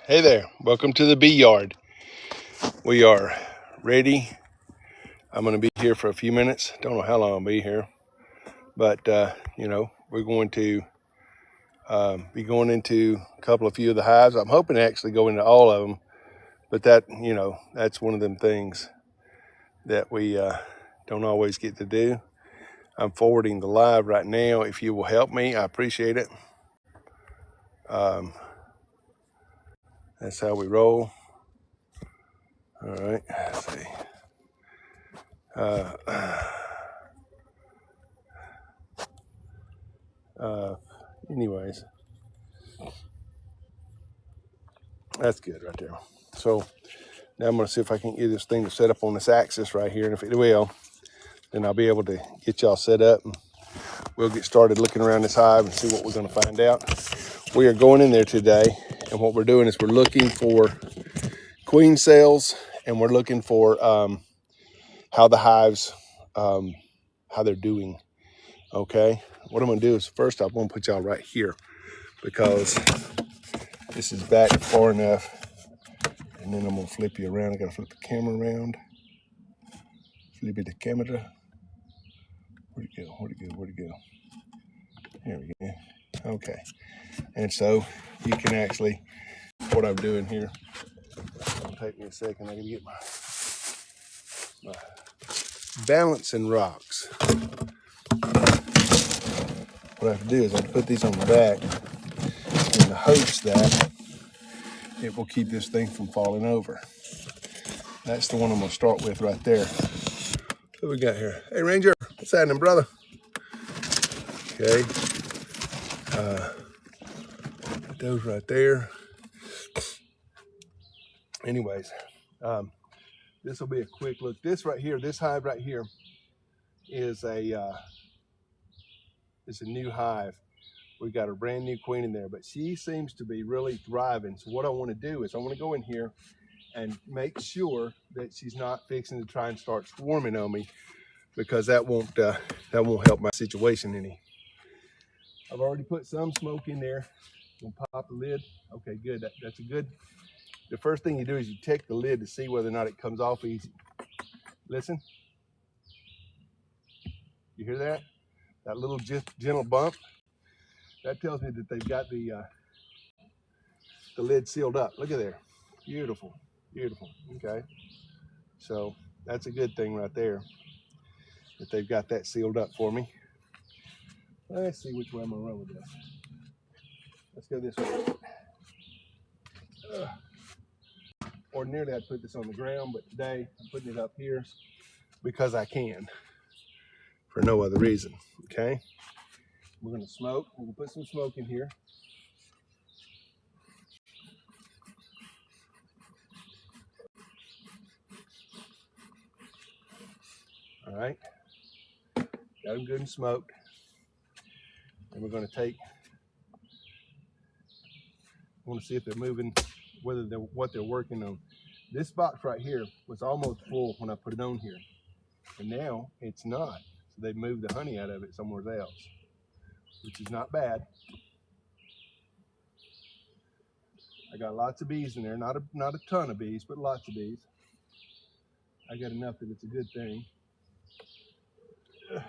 Hey there, welcome to the bee yard. We are ready. I'm going to be here for a few minutes. Don't know how long I'll be here, but we're going to be going into a few of the hives. I'm hoping to actually go into all of them, but that's one of them things that we don't always get to do. I'm forwarding the live right now. If you will help me, I appreciate it. That's how we roll. All right, let's see. Anyways, that's good right there. So now I'm going to see if I can get this thing to set up on this axis right here. And if it will, then I'll be able to get y'all set up and we'll get started looking around this hive and see what we're going to find out. We are going in there today, and what we're doing is we're looking for queen cells, and we're looking for how the hives, how they're doing. Okay, what I'm going to do is first I'm going to put y'all right here because this is back far enough, and then I'm going to flip you around. I got to flip the camera around. Flip the camera. Where'd it go? Where'd it go? Where'd it go? Here we go. Okay. And so you can actually, what I'm doing here, it'll take me a second. I can get my balancing rocks. What I have to do is I have to put these on the back in the hopes that it will keep this thing from falling over. That's the one I'm going to start with right there. What we got here? Hey, Ranger, what's happening, brother? Okay. Put those right there. Anyways, this will be a quick look. This right here, this hive right here is a new hive. We got a brand new queen in there, but she seems to be really thriving. So what I want to do is I want to go in here and make sure that she's not fixing to try and start swarming on me, because that won't help my situation any. I've already put some smoke in there. We'll pop the lid. Okay, good. That's a good. The first thing you do is you check the lid to see whether or not it comes off easy. Listen. You hear that? That little gentle bump. That tells me that they've got the lid sealed up. Look at there. Beautiful, beautiful. Okay. So that's a good thing right there, that they've got that sealed up for me. Let's see which way I'm gonna run with this. Let's go this way. Ordinarily I'd put this on the ground, but today I'm putting it up here because I can, for no other reason. Okay. We're gonna smoke. We're gonna put some smoke in here. All right. Got them good and smoked. And we're gonna take. I want to see if they're moving, whether they're what they're working on. This box right here was almost full when I put it on here, and now it's not. So they moved the honey out of it somewhere else, which is not bad. I got lots of bees in there, not a ton of bees, but lots of bees. I got enough that it's a good thing. Just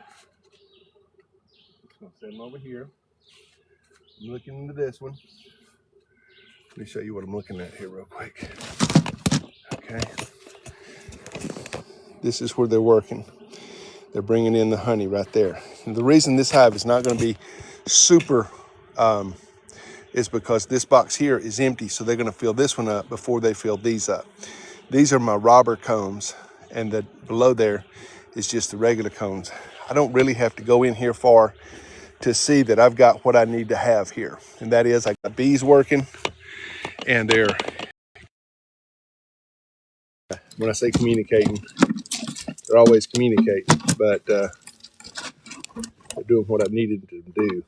gonna set them over here. I'm looking into this one. Let me show you what I'm looking at here real quick. Okay. This is where they're working. They're bringing in the honey right there. And the reason this hive is not going to be super is because this box here is empty, so they're going to fill this one up before they fill these up. These are my robber combs, and the below there is just the regular combs. I don't really have to go in here far to see that I've got what I need to have here, and that is I got bees working, and they're, when I say communicating, they're always communicating, but they're doing what I needed to do.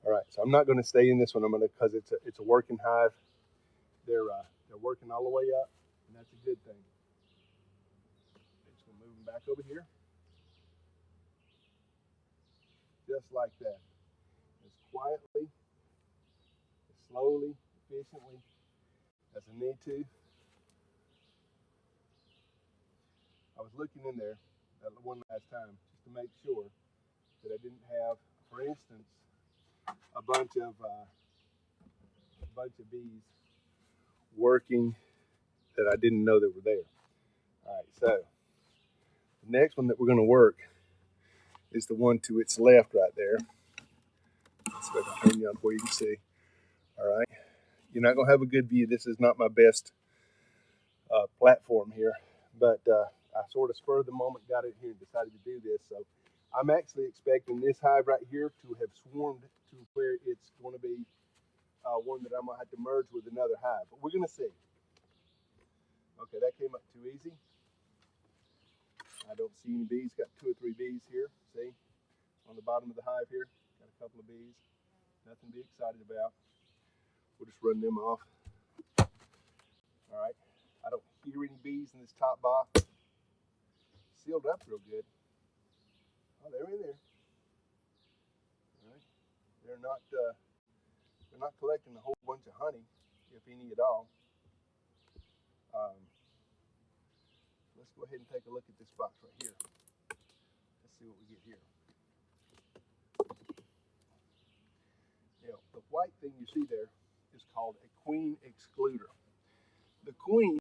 All right, so I'm not going to stay in this one. I'm going to, because it's a working hive. They're working all the way up, and that's a good thing. Just going to move them back over here, just like that, as quietly, as slowly, efficiently as I need to. I was looking in there one last time just to make sure that I didn't have, for instance, a bunch of bees working that I didn't know that were there. All right, so the next one that we're going to work is the one to its left right there. Let's see if I can turn you on where you can see. All right, you're not going to have a good view. This is not my best platform here, but I sort of spurred the moment, got it here, and decided to do this. So I'm actually expecting this hive right here to have swarmed to where it's going to be one that I'm going to have to merge with another hive. But we're going to see. Okay, that came up too easy. I don't see any bees. Got 2 or 3 bees here. See? On the bottom of the hive here. Got a couple of bees. Nothing to be excited about. We'll just run them off. All right. I don't hear any bees in this top box. Sealed up real good. Oh, they're in there. All right. They're not collecting a whole bunch of honey, if any at all. Let's go ahead and take a look at this box right here. Let's see what we get here. Now, the white thing you see there is called a queen excluder. The queen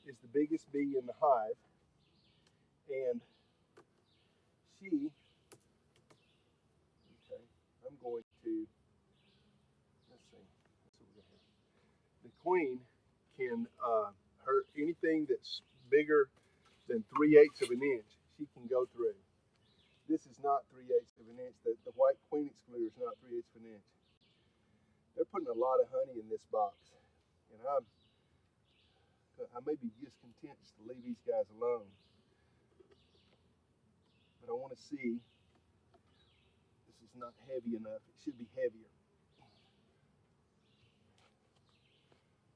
is the biggest bee in the hive, and she, okay, I'm going to, let's see what we got here. The queen can hurt anything that's bigger than 3/8 of an inch. She can go through. This is not 3/8 of an inch. The white queen excluder is not 3/8 of an inch. They're putting a lot of honey in this box, and I may be just content just to leave these guys alone. But I want to see. This is not heavy enough. It should be heavier.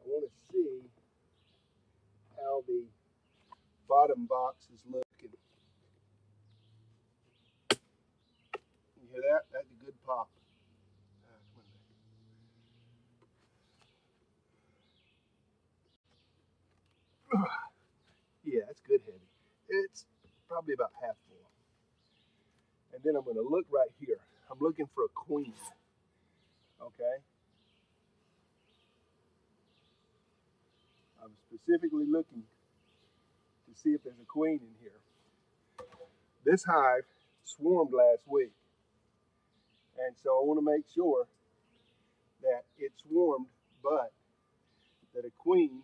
I want to see how the bottom box is looking. You hear that? That's a good pop. Yeah, it's good heavy. It's probably about half full. And then I'm going to look right here. I'm looking for a queen. Okay. I'm specifically looking to see if there's a queen in here. This hive swarmed last week. And so I want to make sure that it swarmed, but that a queen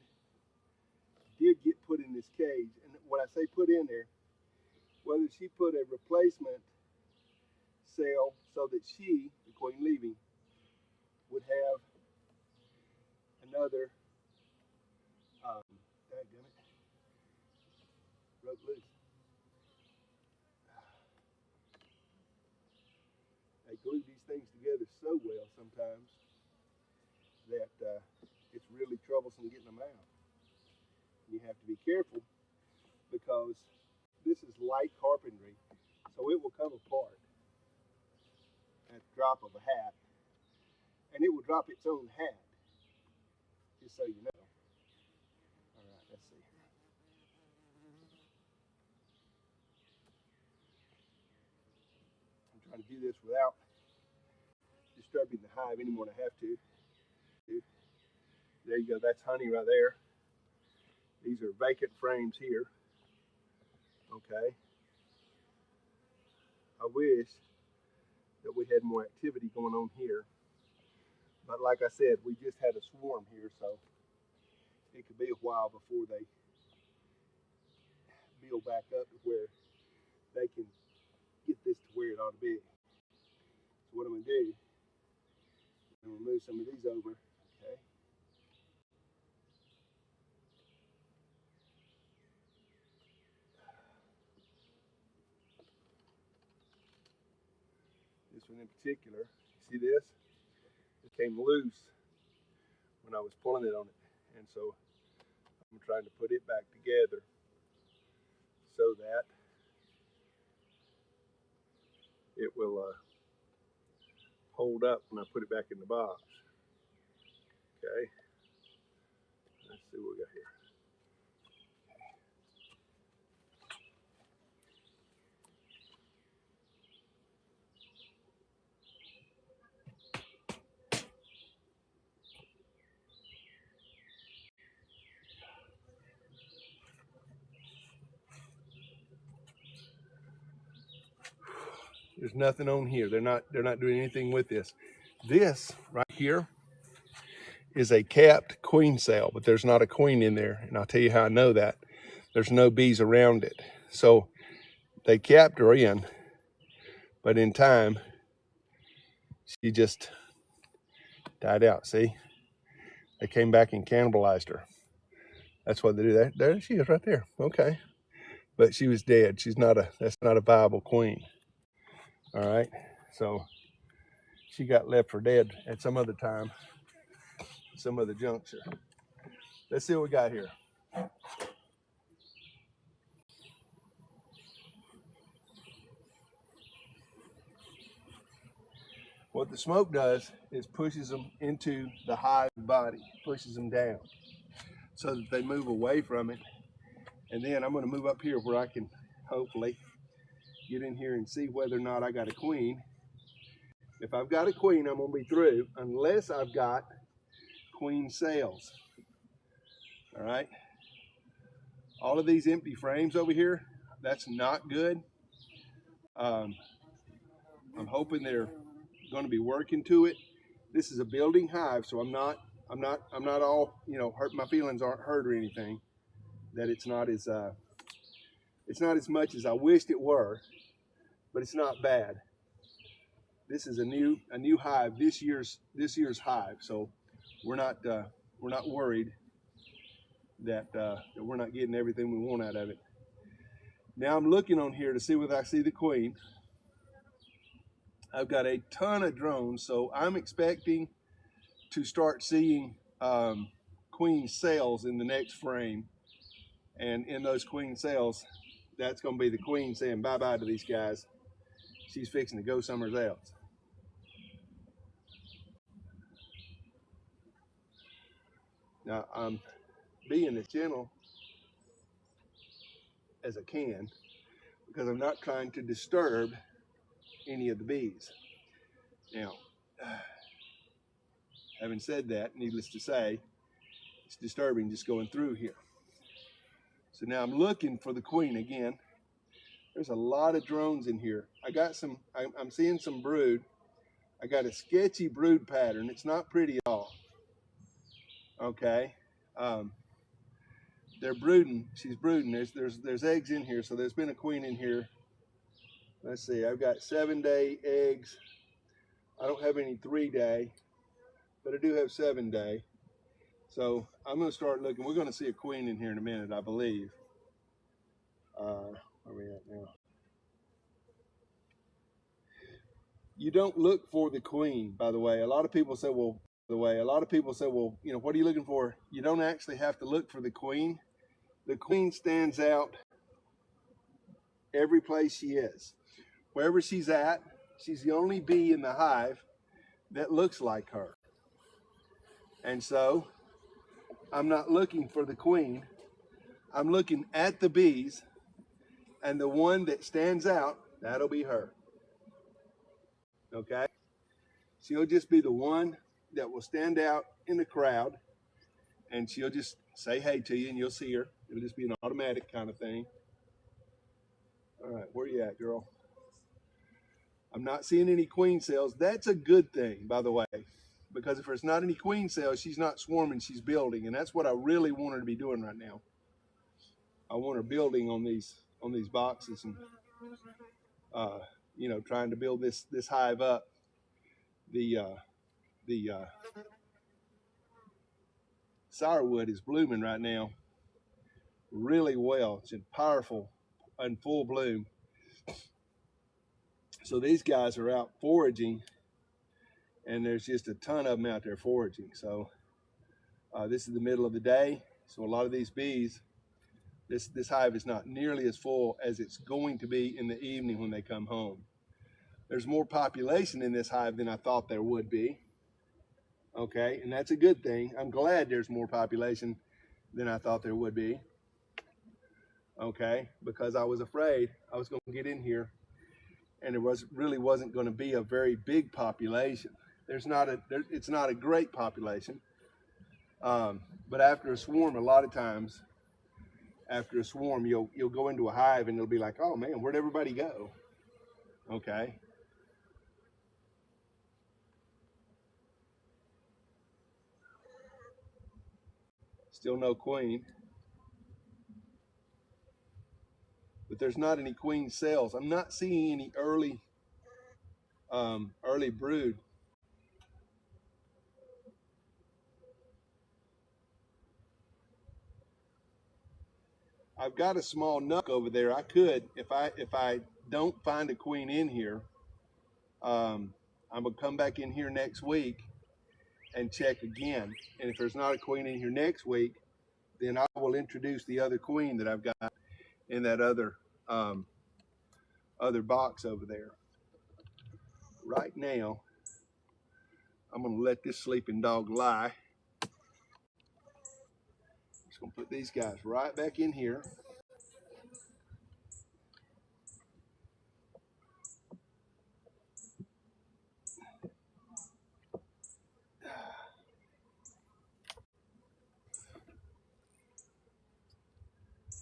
did get put in this cage. And when I say put in there, whether she put a replacement cell so that she, the queen leaving, would have another, dadgummit, broke loose. They glue these things together so well sometimes that it's really troublesome getting them out. You have to be careful because this is light carpentry, so it will come apart at the drop of a hat, and it will drop its own hat, just so you know. All right, let's see here. I'm trying to do this without disturbing the hive any more than I have to. There you go, that's honey right there. These are vacant frames here. Okay. I wish that we had more activity going on here. But like I said, we just had a swarm here, so it could be a while before they build back up to where they can get this to where it ought to be. So what I'm going to do, I'm going to move some of these over. Okay. This one in particular, see this? It came loose when I was pulling it on it. And so I'm trying to put it back together so that it will hold up when I put it back in the box. Okay. see what we got here. There's nothing on here. They're not doing anything with this. This right here is a capped queen cell, but there's not a queen in there. And I'll tell you how I know that. There's no bees around it. So they capped her in, but in time, she just died out. See? They came back and cannibalized her. That's what they do. There she is right there. Okay. But she was dead. That's not a viable queen. All right. So she got left for dead at some other time, some other juncture. Let's see what we got here. What the smoke does is pushes them into the hive body, pushes them down so that they move away from it. And then I'm going to move up here where I can hopefully get in here and see whether or not I got a queen. If I've got a queen, I'm going to be through unless I've got queen cells. All right. All of these empty frames over here, that's not good. I'm hoping they're going to be working to it. This is a building hive, so I'm not all, hurt. My feelings aren't hurt or anything. That it's not as much as I wished it were, but it's not bad. This is a new hive, this year's hive, so we're not worried that we're not getting everything we want out of it. Now I'm looking on here to see whether I see the queen. I've got a ton of drones, so I'm expecting to start seeing queen cells in the next frame. And in those queen cells, that's going to be the queen saying bye-bye to these guys. She's fixing to go somewhere else. Now, I'm being as gentle as I can because I'm not trying to disturb any of the bees. Now, having said that, needless to say, it's disturbing just going through here. So now I'm looking for the queen again. There's a lot of drones in here. I'm seeing some brood. I got a sketchy brood pattern. It's not pretty at all. Okay. They're brooding. She's brooding. There's eggs in here. So there's been a queen in here. Let's see. I've got 7-day eggs. I don't have any 3-day, but I do have 7-day. So I'm going to start looking. We're going to see a queen in here in a minute, I believe. Where are we at now? You don't look for the queen, by the way. A lot of people say, well, what are you looking for? You don't actually have to look for the queen. The queen stands out every place she is. Wherever she's at, she's the only bee in the hive that looks like her. And so I'm not looking for the queen. I'm looking at the bees, and the one that stands out, that'll be her. Okay? She'll just be the one that will stand out in the crowd, and she'll just say hey to you, and you'll see her. It'll just be an automatic kind of thing. All right, where you at, girl? I'm not seeing any queen cells. That's a good thing, by the way, because if there's not any queen cells, she's not swarming, she's building, and that's what I really want her to be doing right now. I want her building on these boxes and trying to build this hive up. The sourwood is blooming right now really well. It's in powerful and full bloom. So these guys are out foraging, and there's just a ton of them out there foraging. So this is the middle of the day, so a lot of these bees, this hive is not nearly as full as it's going to be in the evening when they come home. There's more population in this hive than I thought there would be. Okay, and that's a good thing. I'm glad there's more population. than I thought there would be. Okay, because I was afraid I was going to get in here and really wasn't going to be a very big population. It's not a great population, but after a swarm, a lot of times after a swarm, you'll go into a hive and it'll be like, oh man, where'd everybody go? Okay. Still no queen, but there's not any queen cells. I'm not seeing any early brood. I've got a small nuc over there. I could, if I don't find a queen in here, I'm gonna come back in here next week and check again. And if there's not a queen in here next week, then I will introduce the other queen that I've got in that other box over there. Right now, I'm gonna let this sleeping dog lie. Just gonna put these guys right back in here.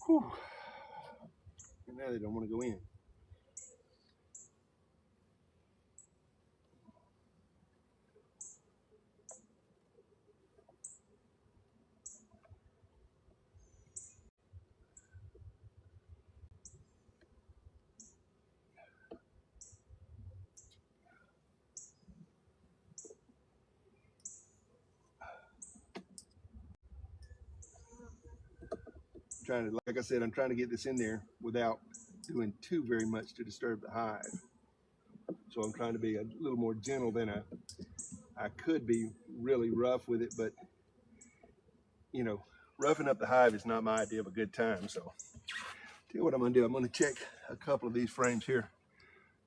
Whew. And now they don't want to go in. Like I said, I'm trying to get this in there without doing too very much to disturb the hive. So I'm trying to be a little more gentle than I could be really rough with it, but you know, roughing up the hive is not my idea of a good time. So tell you what I'm gonna do. I'm gonna check a couple of these frames here.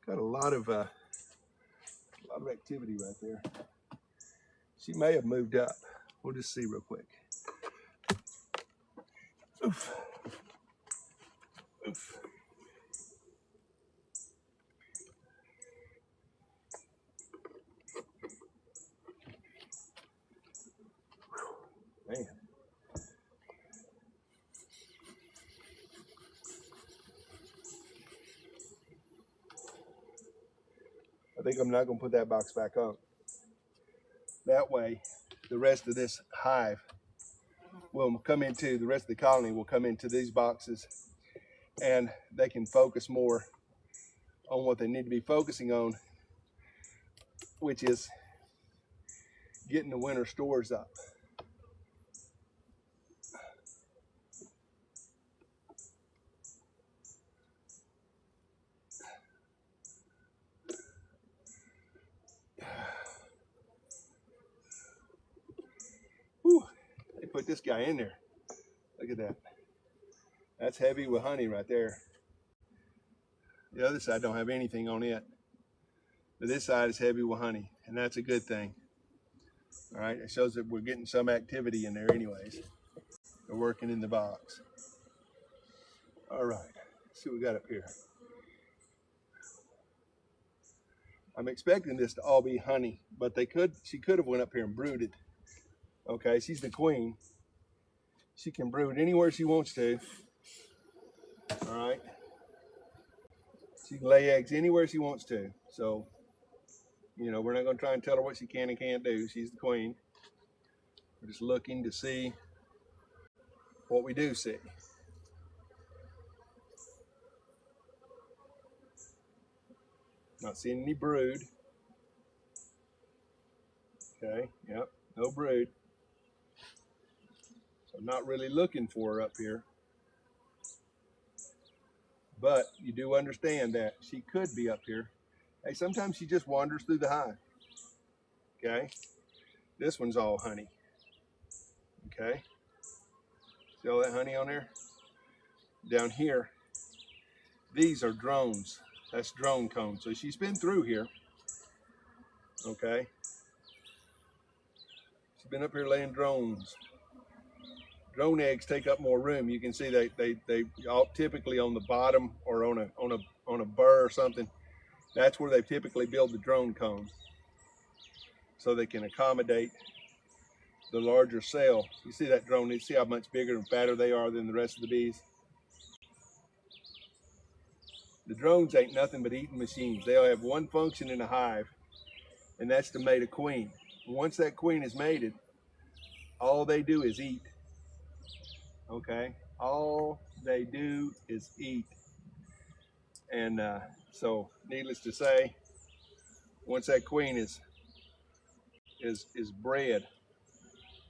Got a lot of activity right there. She may have moved up. We'll just see real quick. Oof. Oof. Man. I think I'm not going to put that box back up. That way, the rest of this hive will come into, the rest of the colony will come into these boxes, and they can focus more on what they need to be focusing on, which is getting the winter stores up. Whew, they put this guy in there. Look at that. That's heavy with honey right there. The other side don't have anything on it. But this side is heavy with honey, and that's a good thing. All right, it shows that we're getting some activity in there anyways. They're working in the box. All right, let's see what we got up here. I'm expecting this to all be honey, but she could have went up here and brooded. Okay, she's the queen. She can brood anywhere she wants to. All right. She can lay eggs anywhere she wants to. So, you know, we're not going to try and tell her what she can and can't do. She's the queen. We're just looking to see what we do see. Not seeing any brood. Okay, yep, no brood. So I'm not really looking for her up here. But you do understand that she could be up here. Hey, sometimes she just wanders through the hive. Okay, this one's all honey. Okay, see all that honey on there? Down here, these are drones. That's drone comb. So she's been through here. Okay, she's been up here laying drones. drone eggs take up more room. You can see they all typically on the bottom or on a burr or something. That's where they typically build the drone comb, so they can accommodate the larger cell. You see that drone, you see how much bigger and fatter they are than the rest of the bees? The drones ain't nothing but eating machines. They'll have one function in a hive, and that's to mate a queen. Once that queen is mated, all they do is eat. Okay? All they do is eat. And so, needless to say, once that queen is bred.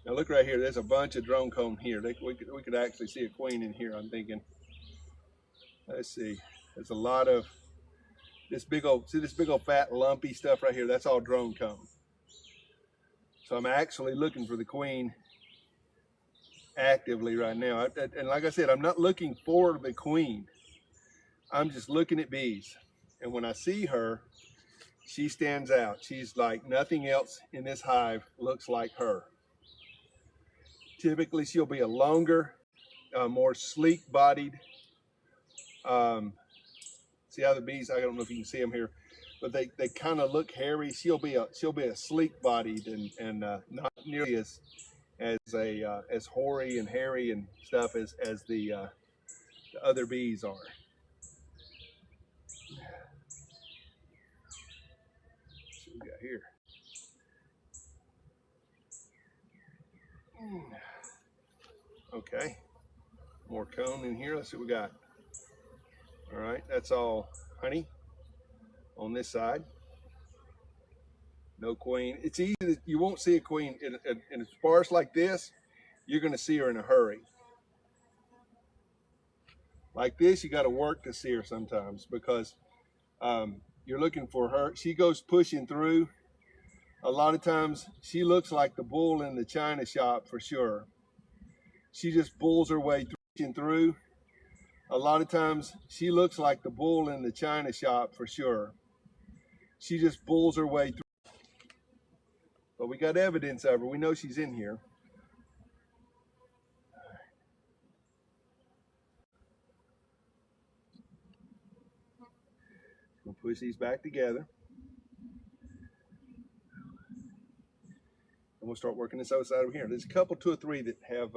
Now look right here. There's a bunch of drone comb here. We could actually see a queen in here. I'm thinking. Let's see. There's a lot of this big old. See this big old fat lumpy stuff right here? That's all drone comb. So I'm actually looking for the queen actively right now. And like I said, I'm not looking for the queen. I'm just looking at bees. And when I see her, she stands out. She's like nothing else in this hive looks like her. Typically, she'll be a longer, more sleek-bodied. See how the bees? I don't know if you can see them here, but they kind of look hairy. She'll be a sleek-bodied and not nearly as hoary and hairy and stuff as the other bees are. Let's see what we got here. Okay, more cone in here. Let's see what we got. All right, that's all honey on this side. No queen. It's easy. You won't see a queen in a sparse like this. You're going to see her in a hurry. Like this, you got to work to see her sometimes because you're looking for her. She goes pushing through. A lot of times, she looks like the bull in the china shop for sure. She just bulls her way through. A lot of times, she looks like the bull in the china shop for sure. She just bulls her way through. But we got evidence of her. We know she's in here. We'll push these back together. And we'll start working this other side over here. There's a couple, 2 or 3 that have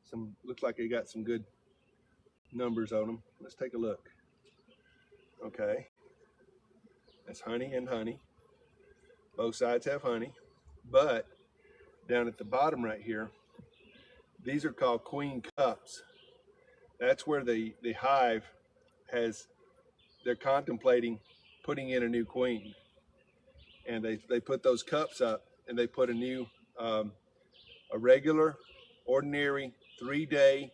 some, looks like they got some good numbers on them. Let's take a look. Okay. That's honey and honey. Both sides have honey. But down at the bottom right here, these are called queen cups. That's where the hive they're contemplating putting in a new queen. And they put those cups up and they put a new, a regular, ordinary 3-day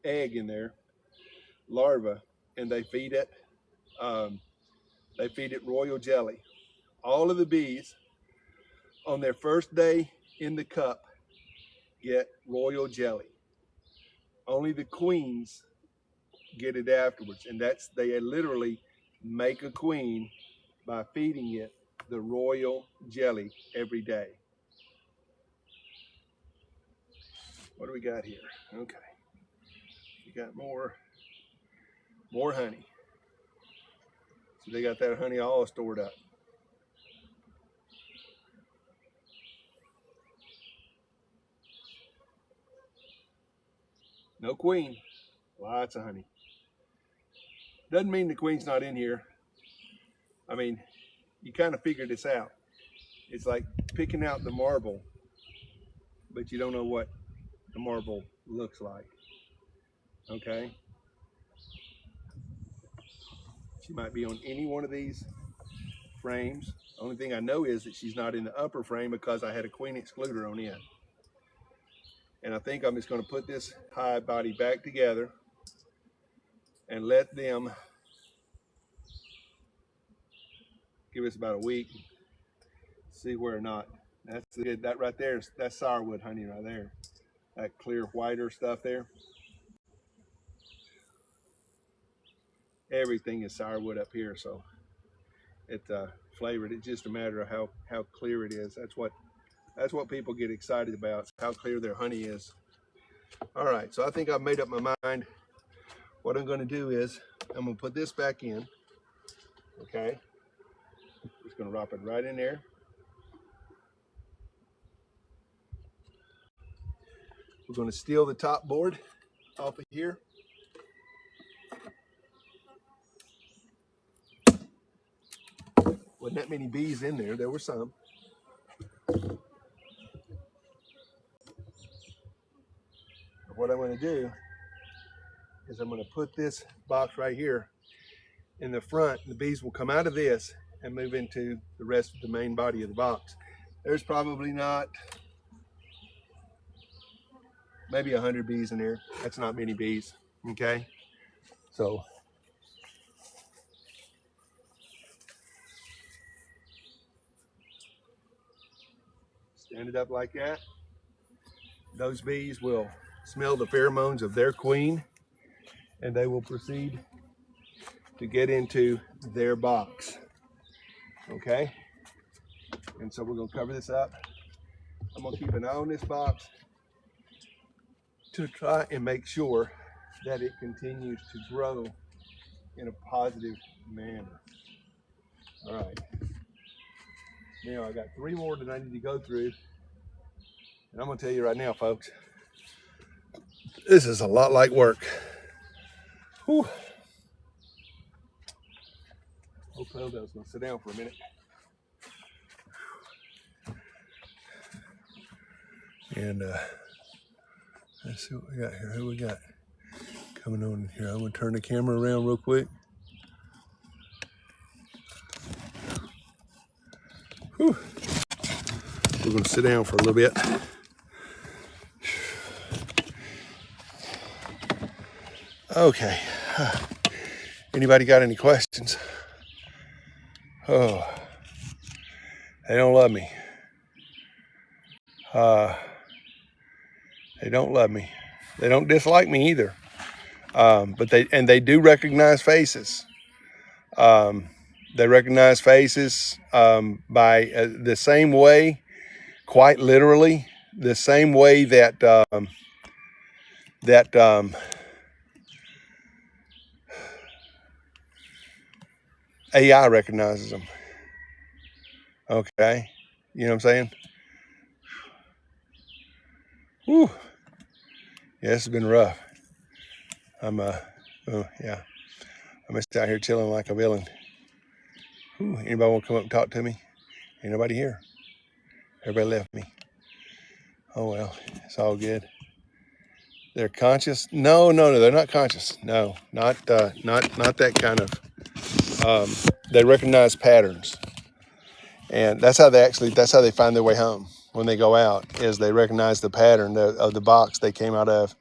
egg in there, larva, and they feed it royal jelly. All of the bees on their first day in the cup get royal jelly. Only the queens get it afterwards, and they literally make a queen by feeding it the royal jelly every day. What do we got here? Okay, we got more honey. So they got that honey all stored up. No queen, lots of honey. Doesn't mean the queen's not in here. I mean, you kind of figured this out. It's like picking out the marble, but you don't know what the marble looks like. Okay? She might be on any one of these frames. Only thing I know is that she's not in the upper frame because I had a queen excluder on in. And I think I'm just going to put this hive body back together and let them give us about a week, see where or not. That's good. That right there, that's sourwood honey right there. That clear whiter stuff there. Everything is sourwood up here, so it's flavored. It's just a matter of how clear it is. That's That's what people get excited about, how clear their honey is. All right, so I think I've made up my mind. What I'm going to do is I'm going to put this back in. Okay, just going to drop it right in there. We're going to steal the top board off of here. Wasn't that many bees in there. There were some. What I'm going to do is I'm going to put this box right here in the front. The bees will come out of this and move into the rest of the main body of the box. There's probably not, maybe 100 bees in there. That's not many bees. Okay, so stand it up like that. Those bees will smell the pheromones of their queen, and they will proceed to get into their box. Okay, and so we're going to cover this up. I'm going to keep an eye on this box to try and make sure that it continues to grow in a positive manner. All right, now I got 3 more that I need to go through, and I'm going to tell you right now, folks, this is a lot like work. Whew. Hope Eldo's going to sit down for a minute. And let's see what we got here. Who we got coming on here? I'm going to turn the camera around real quick. Whew. We're going to sit down for a little bit. Okay. Anybody got any questions? Oh, they don't love me. They don't love me. They don't dislike me either. But they do recognize faces. They recognize faces by the same way, quite literally, the same way that AI recognizes them. Okay, you know what I'm saying? Whew. Yeah, this has been rough. I'm yeah, I'm just out here chilling like a villain. Whew. Anybody want to come up and talk to me? Ain't nobody here. Everybody left me. Oh well, it's all good. They're conscious? No, they're not conscious. No, not that kind of. They recognize patterns, and that's how they find their way home when they go out. Is they recognize the pattern of the box they came out of.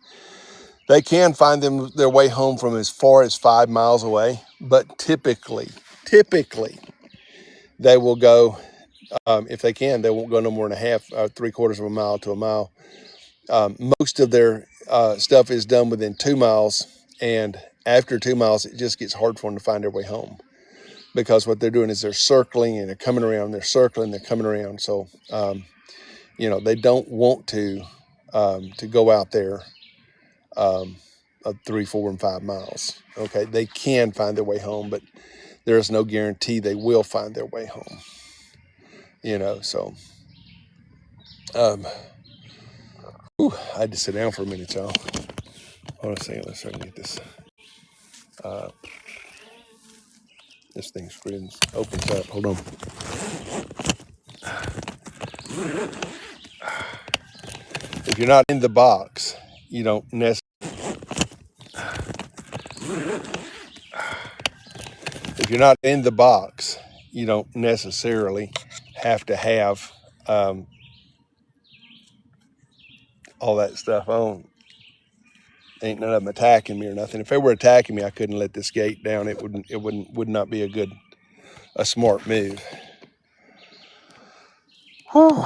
They can find their way home from as far as 5 miles away, but typically they will go. If they can, they won't go no more than a half, 3/4 of a mile to a mile. Most of their stuff is done within 2 miles, and after 2 miles, it just gets hard for them to find their way home because what they're doing is they're circling and they're coming around. They're circling, they're coming around. So, they don't want to go out there 3, 4, and 5 miles. Okay, they can find their way home, but there is no guarantee they will find their way home. So. I had to sit down for a minute, y'all. Hold on a second. Let's try to get this. This thing opens up. Hold on. If you're not in the box, you don't necessarily. If you're not in the box, you don't necessarily have to have all that stuff on. Ain't none of them attacking me or nothing. If they were attacking me, I couldn't let this gate down. It would not be a smart move. Whew.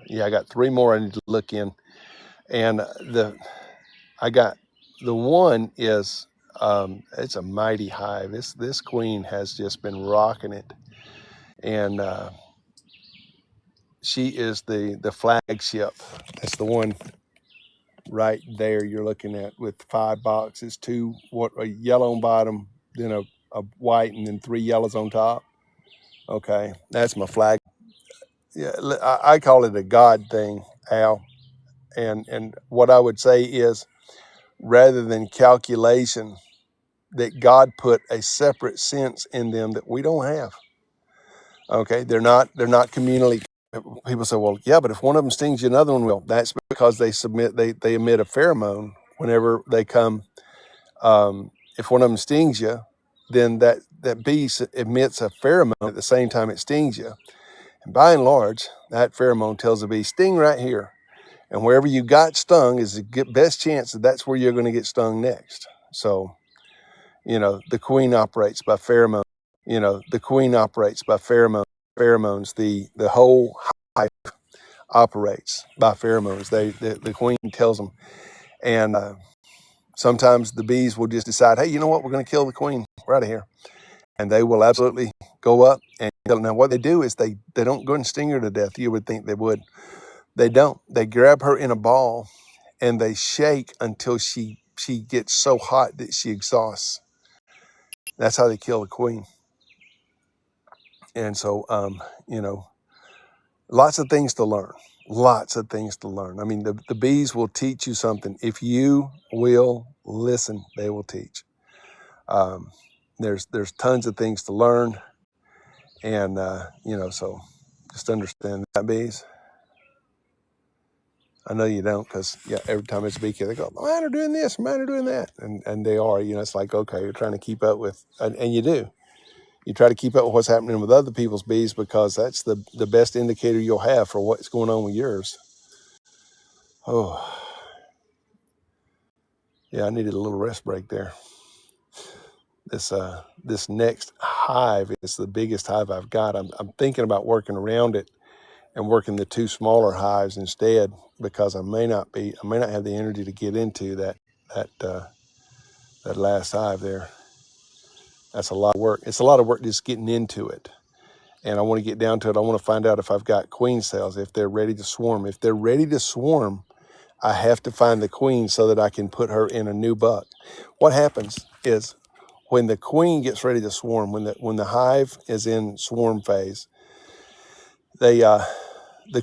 Yeah, I got 3 more I need to look in, and I got the one is it's a mighty hive. This queen has just been rocking it, and she is the flagship. That's the one right there you're looking at with 5 boxes, a yellow on bottom, then a white, and then 3 yellows on top. Okay, that's my flag. Yeah, I call it a God thing, Al. And what I would say is, rather than calculation, that God put a separate sense in them that we don't have. Okay, they're not communally. People say, well, yeah, but if one of them stings you, another one will. That's because they emit a pheromone whenever they come. If one of them stings you, then that bee emits a pheromone at the same time it stings you. And by and large, that pheromone tells the bee, sting right here. And wherever you got stung is the best chance that that's where you're going to get stung next. So, the queen operates by pheromone. The queen operates by pheromone. Pheromones. The whole hive operates by pheromones. The queen tells them. And sometimes the bees will just decide, hey, you know what? We're going to kill the queen. We're out of here. And they will absolutely go up and kill. Now, what they do is they don't go and sting her to death. You would think they would. They don't. They grab her in a ball and they shake until she gets so hot that she exhausts. That's how they kill the queen. And so, lots of things to learn. Lots of things to learn. I mean, the bees will teach you something. If you will listen, they will teach. There's tons of things to learn. And, so just understand that, bees. I know you don't, because every time it's a beekeeper, they go, mine are doing this, mine are doing that. And they are, it's like, okay, you're trying to keep up with, and you do. You try to keep up with what's happening with other people's bees, because that's the best indicator you'll have for what's going on with yours. Oh, yeah, I needed a little rest break there. This next hive is the biggest hive I've got. I'm thinking about working around it and working the 2 smaller hives instead, because I may not have the energy to get into that last hive there. That's a lot of work. It's a lot of work just getting into it. And I want to get down to it. I want to find out if I've got queen cells, if they're ready to swarm. If they're ready to swarm, I have to find the queen so that I can put her in a new buck. What happens is, when the queen gets ready to swarm, when the hive is in swarm phase, the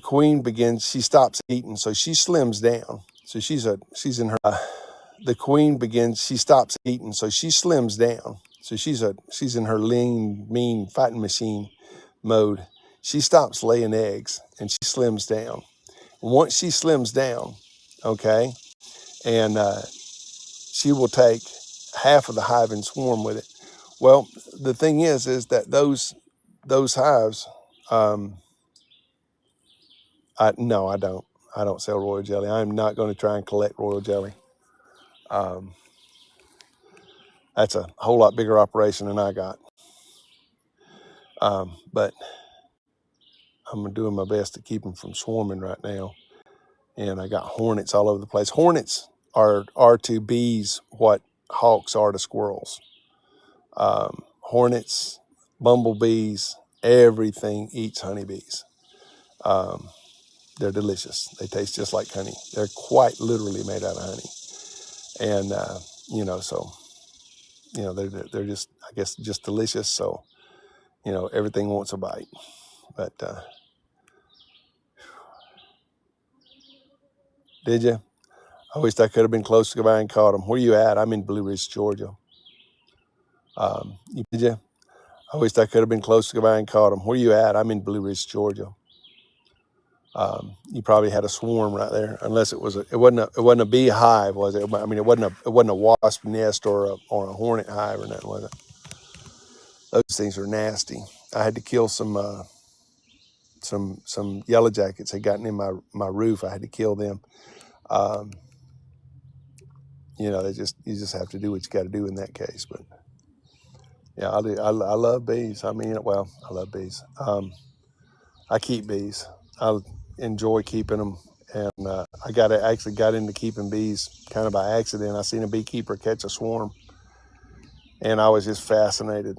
queen begins. She stops eating, so she slims down. So she's in her. The queen begins. She stops eating, so she slims down. So she's in her lean, mean fighting machine mode. She stops laying eggs and she slims down. Once she slims down, okay, and she will take half of the hive and swarm with it. Well, the thing is that those hives, no, I don't sell royal jelly. I'm not going to try and collect royal jelly. That's a whole lot bigger operation than I got. But I'm doing my best to keep them from swarming right now. And I got hornets all over the place. Hornets are to bees what hawks are to squirrels. Hornets, bumblebees, everything eats honeybees. They're delicious. They taste just like honey. They're quite literally made out of honey. And, so, they're just, I guess, just delicious. So, everything wants a bite. But did you? I wished I could have been close to by and caught them. Where you at? I'm in Blue Ridge, Georgia. Did you? I wished I could have been close to by and caught them. Where you at? I'm in Blue Ridge, Georgia. You probably had a swarm right there, unless it wasn't a bee hive, was it? I mean, it wasn't a wasp nest or a hornet hive or nothing, was it? Those things are nasty. I had to kill some yellow jackets had gotten in my roof. I had to kill them. You just have to do what you got to do in that case. But yeah, I do. I love bees. I mean, well, I love bees. I keep bees. I enjoy keeping them, and I actually got into keeping bees kind of by accident. I seen a beekeeper catch a swarm, and I was just fascinated.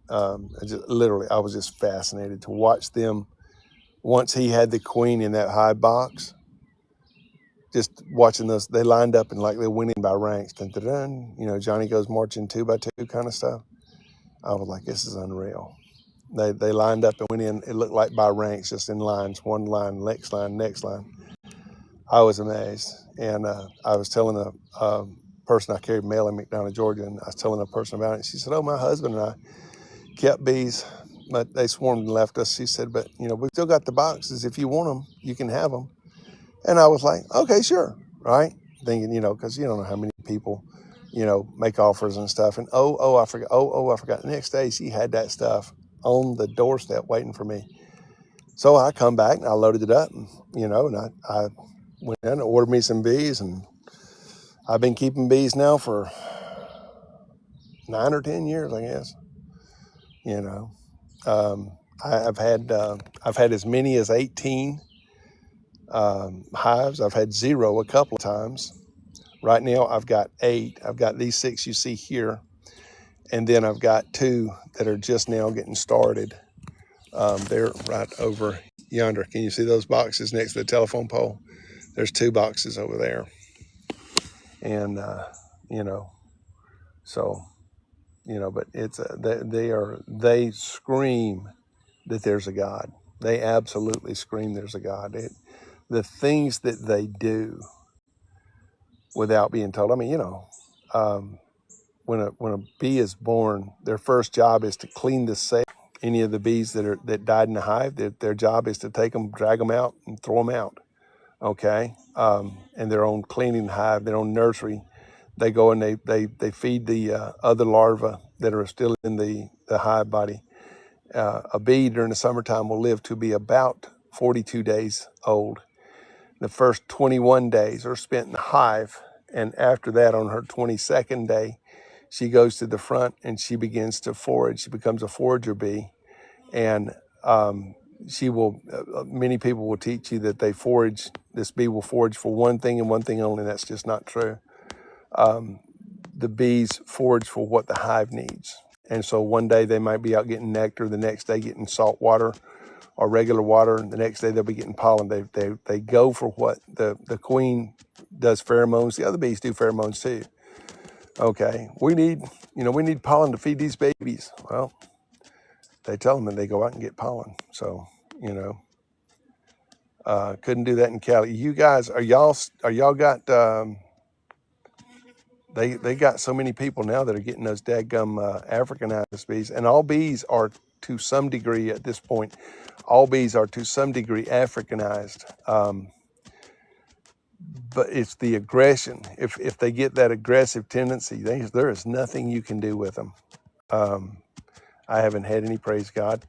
I was just fascinated to watch them once he had the queen in that hive box, just watching those, they lined up and like they went in by ranks. Dun, dun, dun, you know, Johnny goes marching 2 by 2 kind of stuff. I was like, this is unreal. They lined up and went in. It looked like by ranks, just in lines, one line, next line, next line. I was amazed. And I was telling a person I carried mail in McDonough, Georgia, and I was telling a person about it. She said, oh, my husband and I kept bees, but they swarmed and left us. She said, but, you know, we still got the boxes. If you want them, you can have them. And I was like, okay, sure, right? Thinking, you know, because you don't know how many people, you know, make offers and stuff. And I forgot. The next day, she had that stuff on the doorstep waiting for me. So I come back and I loaded it up, and, you know, and I went in and ordered me some bees, and I've been keeping bees now for 9 or 10 years, I guess. You know, I've had as many as 18 hives. I've had 0 a couple of times. Right now, I've got 8. I've got these 6 you see here, and then I've got 2 that are just now getting started. They're right over yonder. Can you see those boxes next to the telephone pole? There's 2 boxes over there. And, you know, so, you know, but it's, they scream that there's a God. They absolutely scream there's a God. The things that they do without being told. I mean, you know, when a bee is born, their first job is to clean the cell. Any of the bees that died in the hive, their job is to take them, drag them out, and throw them out. Okay, and their own cleaning hive, their own nursery, they go and they feed the other larvae that are still in the hive body. A bee during the summertime will live to be about 42 days old. The first 21 days are spent in the hive, and after that, on her 22nd day, she goes to the front and she begins to forage. She becomes a forager bee, and she will. Many people will teach you that they forage. This bee will forage for one thing and one thing only. That's just not true. The bees forage for what the hive needs, and so one day they might be out getting nectar, the next day getting salt water or regular water, and the next day they'll be getting pollen. They go for what the queen does pheromones. The other bees do pheromones too. Okay, we need pollen to feed these babies. Well, they tell them and they go out and get pollen. So, you know, couldn't do that in Cali. You guys, are y'all got, they got so many people now that are getting those dadgum Africanized bees, and all bees are to some degree at this point, all bees are to some degree Africanized. But it's the aggression. If they get that aggressive tendency, there is nothing you can do with them. I haven't had any, praise God.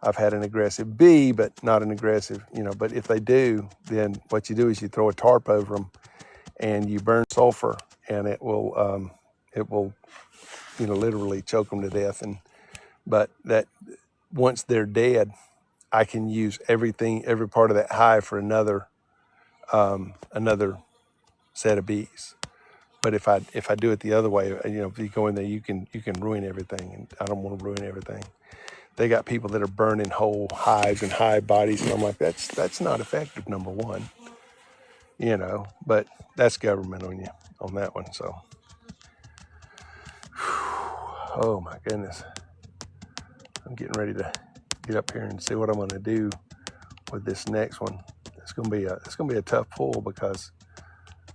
I've had an aggressive bee, but not an aggressive, you know, but if they do, then what you do is you throw a tarp over them and you burn sulfur, and it will, you know, literally choke them to death. But that once they're dead, I can use every part of that hive for another set of bees. But if I do it the other way, you know, if you go in there, you can ruin everything, and I don't want to ruin everything. They got people that are burning whole hives and hive bodies, and I'm like, that's not effective, number one. You know, but that's government on you on that one. So, oh my goodness, I'm getting ready to get up here and see what I'm going to do with this next one. It's going to be a tough pull because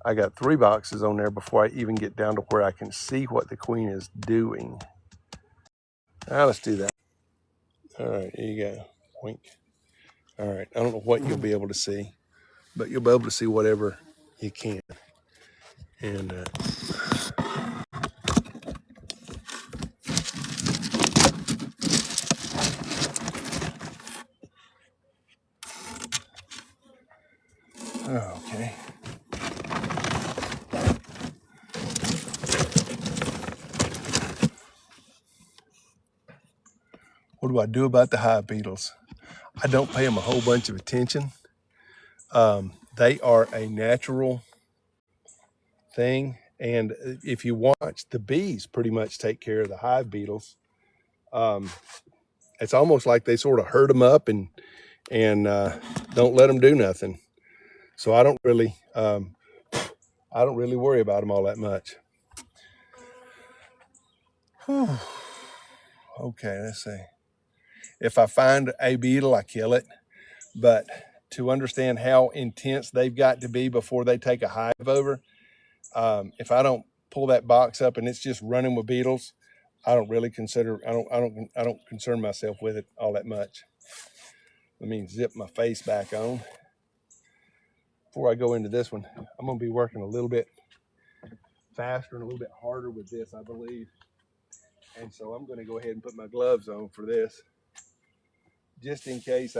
I got 3 boxes on there before I even get down to where I can see what the queen is doing. Now let's do that. All right, here you go. Wink. All right, I don't know what you'll be able to see, but you'll be able to see whatever you can. And okay. What do I do about the hive beetles? I don't pay them a whole bunch of attention. They are a natural thing. And if you watch, the bees pretty much take care of the hive beetles. It's almost like they sort of herd them up and and don't let them do nothing. So I don't really worry about them all that much. Whew. Okay, let's see. If I find a beetle, I kill it. But to understand how intense they've got to be before they take a hive over, if I don't pull that box up and it's just running with beetles, I don't really consider. I don't concern myself with it all that much. Let me zip my face back on before I go into this one. I'm going to be working a little bit faster and a little bit harder with this, I believe. And so I'm going to go ahead and put my gloves on for this, just in case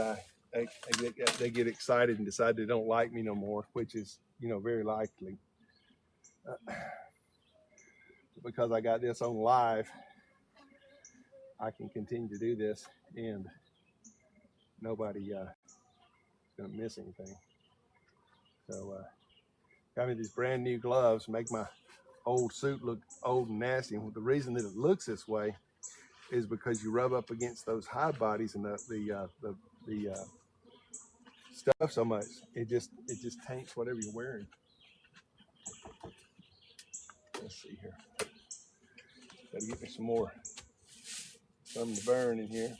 they get excited and decide they don't like me no more, which is, very likely. Because I got this on live, I can continue to do this and nobody is going to miss anything. So got me these brand new gloves, make my old suit look old and nasty. And the reason that it looks this way is because you rub up against those hive bodies and the stuff so much, it just taints whatever you're wearing. Let's see here. Got to get me something to burn in here.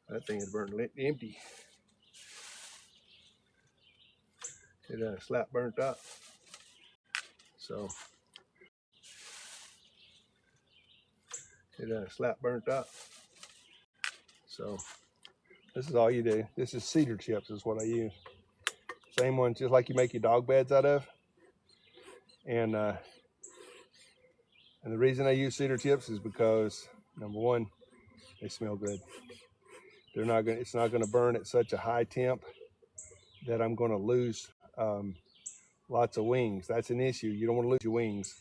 That thing is burning empty. It slap burnt up. So it slap burnt up. So this is all you do. This is cedar chips is what I use. Same one, just like you make your dog beds out of. And the reason I use cedar chips is because, number one, they smell good. It's not gonna burn at such a high temp that I'm gonna lose lots of wings. That's an issue. You don't want to lose your wings.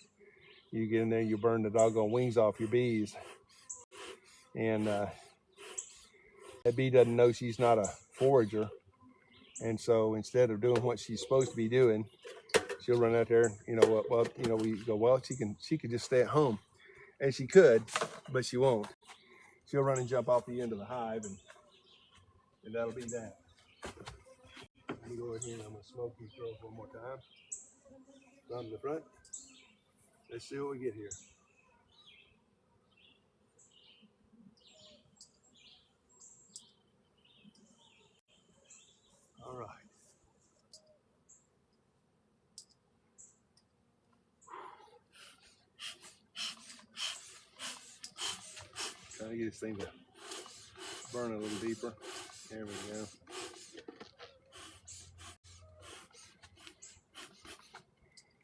You get in there, you burn the doggone wings off your bees. And that bee doesn't know she's not a forager. And so instead of doing what she's supposed to be doing, she'll run out there, we go, well, she could just stay at home. And she could, but she won't. She'll run and jump off the end of the hive, and that'll be that. Let me go over here and I'm going to smoke these girls one more time. From the front. Let's see what we get here. All right. Trying to get this thing to burn a little deeper. There we go.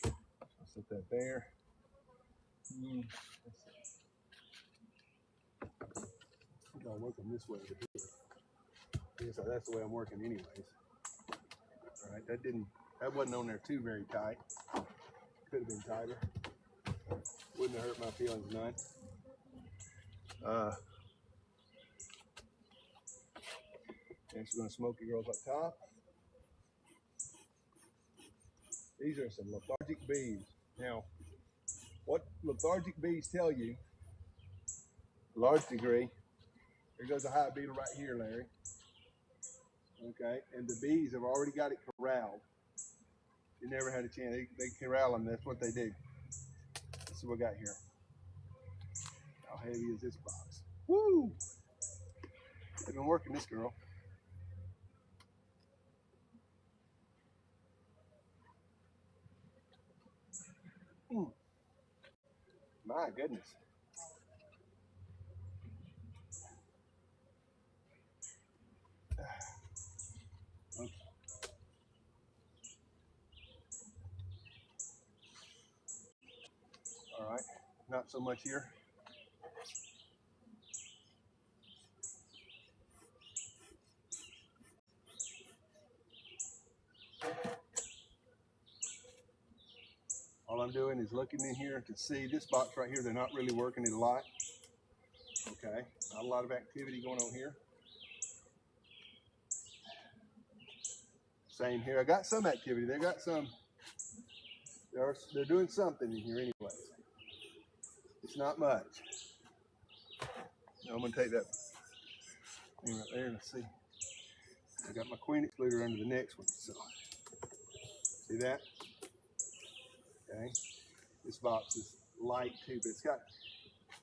I'll set that there. I'll work them this way over here. So that's the way I'm working anyways. All right, that wasn't on there too very tight. Could have been tighter. Wouldn't have hurt my feelings none. Next, we're going to smoke your girls up top. These are some lethargic bees. Now, what lethargic bees tell you, a large degree, there goes a hive beetle right here, Larry. Okay, and the bees have already got it corralled. You never had a chance. They corral them. That's what they do. Let's see what we got here. How heavy is this box? Woo! They've been working this girl. My goodness. Okay. All right, not so much here. All I'm doing is looking in here to see this box right here. They're not really working it a lot. Okay, not a lot of activity going on here. same here. I got some activity. They got some. They're doing something in here anyway. It's not much. Now I'm gonna take that thing right there and see. I got my queen excluder under the next one. So see that? Okay. This box is light too, but it's got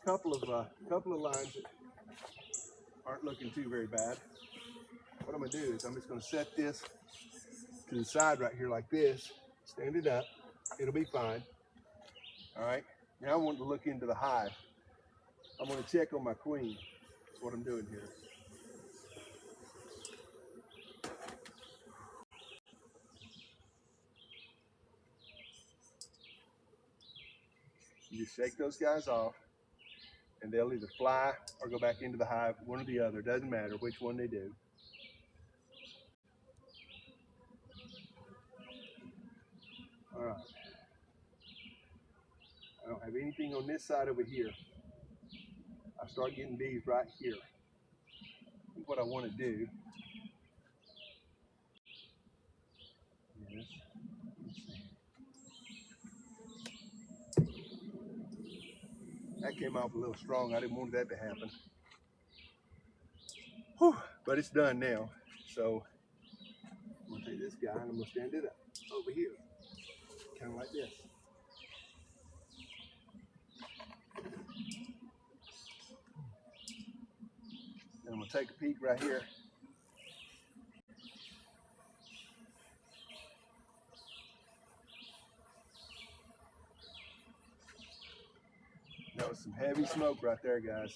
a couple of lines that aren't looking too very bad. What I'm gonna do is I'm just gonna set this to the side right here like this, stand it up, it'll be fine. All right, now I want to look into the hive. I'm gonna check on my queen. That's what I'm doing here. You just shake those guys off and they'll either fly or go back into the hive, one or the other, doesn't matter which one they do. All right, I don't have anything on this side over here. I start getting bees right here. I think what I want to do is, that came off a little strong. I didn't want that to happen. Whew, but it's done now. So I'm gonna take this guy and I'm gonna stand it up over here, kind of like this. And I'm gonna take a peek right here. That was some heavy smoke right there, guys.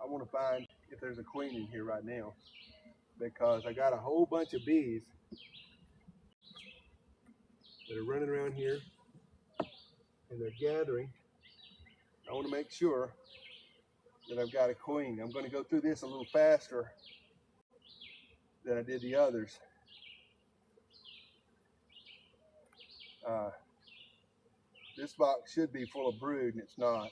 I want to find if there's a queen in here right now because I got a whole bunch of bees that are running around here and they're gathering. I want to make sure that I've got a queen. I'm going to go through this a little faster than I did the others. This box should be full of brood and it's not.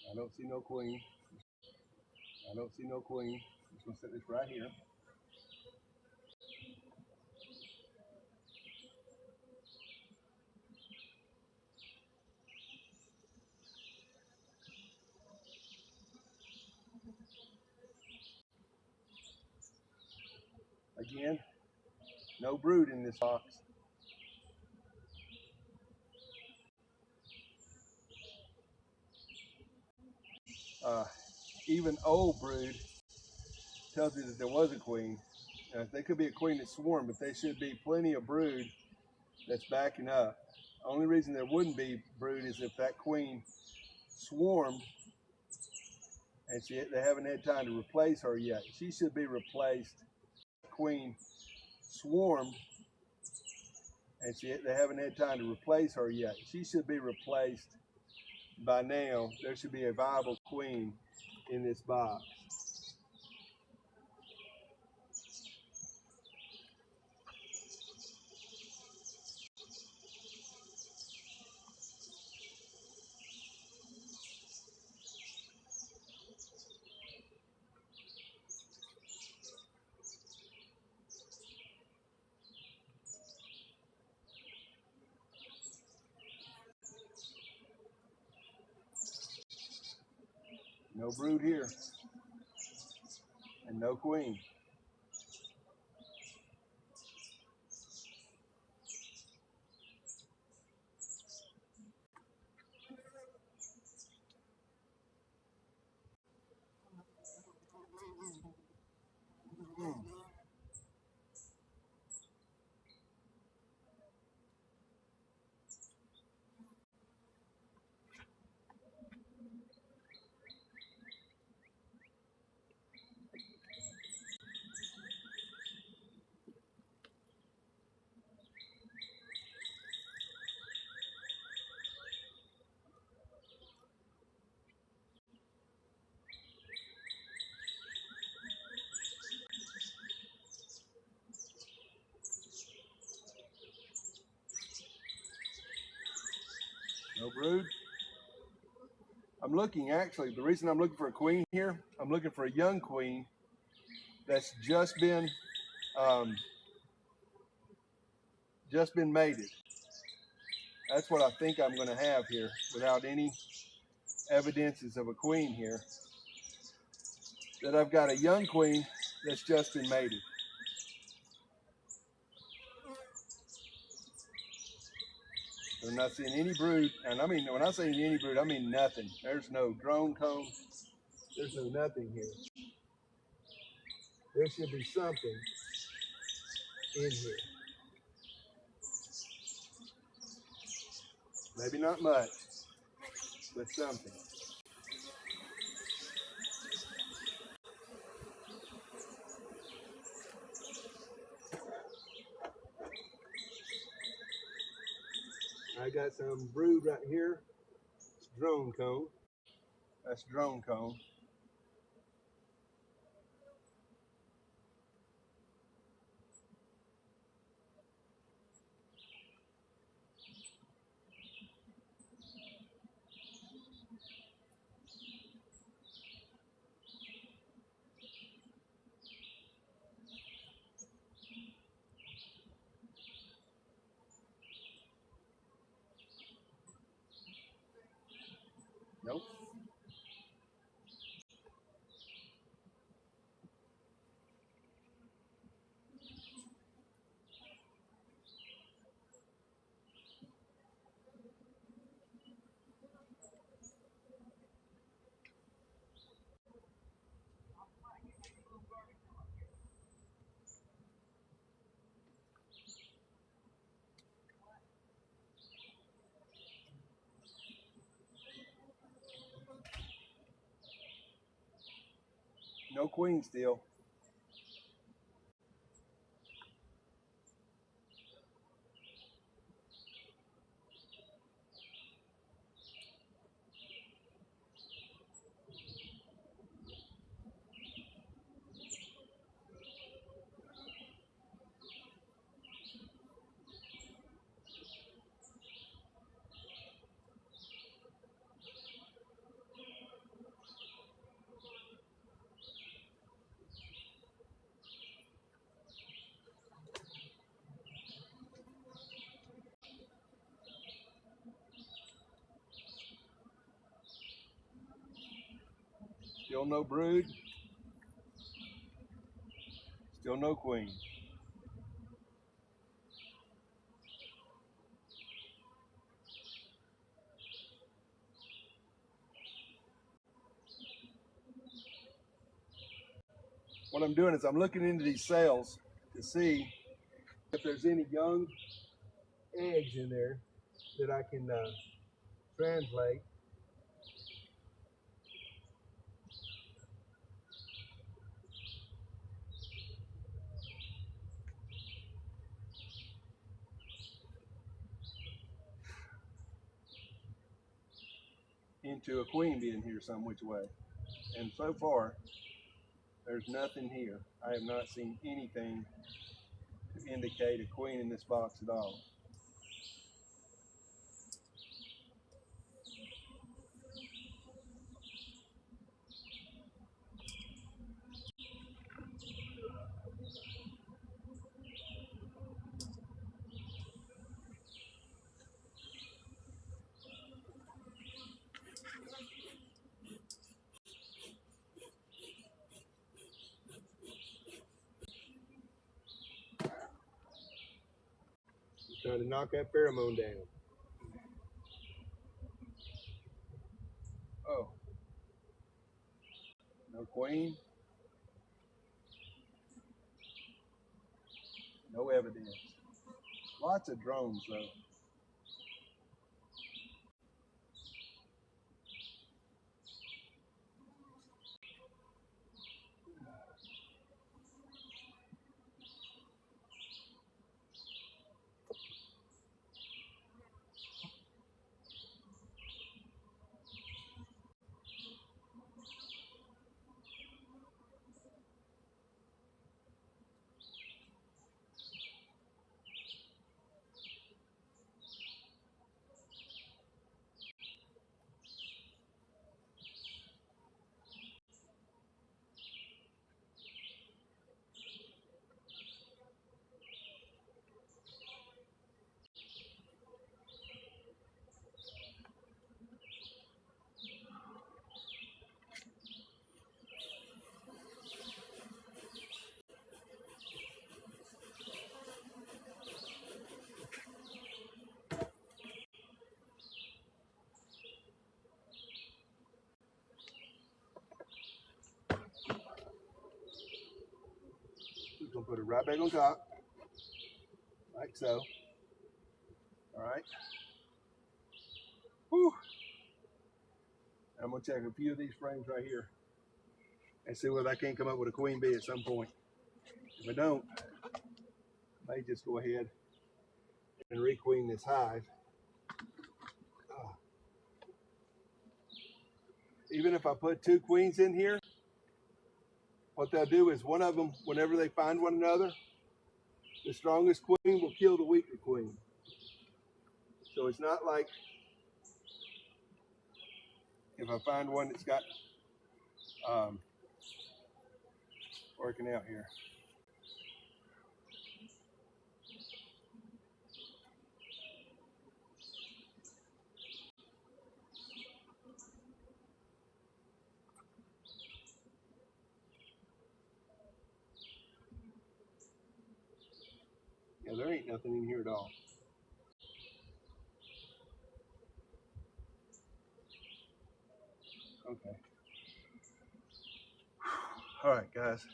I don't see no queen. I don't see no queen. I'm just going to set this right here. Again, no brood in this box. Even old brood tells you that there was a queen. They could be a queen that swarmed, but there should be plenty of brood that's backing up. Only reason there wouldn't be brood is if that queen swarmed and they haven't had time to replace her yet. She should be replaced. Queen swarmed and they haven't had time to replace her yet. She should be replaced by now. There should be a viable queen in this box. No brood here and no queen. brood. I'm looking, actually, the reason I'm looking for a queen here, I'm looking for a young queen that's just been mated. That's what I think I'm going to have here, without any evidences of a queen here. That I've got a young queen that's just been mated. I'm not seeing any brood, and I mean, when I say any brood, I mean nothing. There's no drone comb. There's no nothing here. There should be something in here. Maybe not much, but something. I got some brood right here. It's drone comb. That's drone comb. Nope. No queen still. Still no brood. Still no queen. What I'm doing is I'm looking into these cells to see if there's any young eggs in there that I can translate into a queen being here some which way. And so far, there's nothing here. I have not seen anything to indicate a queen in this box at all. Trying to knock that pheromone down. Oh, no queen, no evidence. Lots of drones though. gonna put it right back on top, like so. All right. Whew. I'm gonna check a few of these frames right here and see whether I can't come up with a queen bee at some point. If I don't, I may just go ahead and requeen this hive. Even if I put 2 queens in here, what they'll do is one of them, whenever they find one another, the strongest queen will kill the weaker queen. So it's not like if I find one that's got working out here. Yeah, there ain't nothing in here at all. Okay. All right, guys.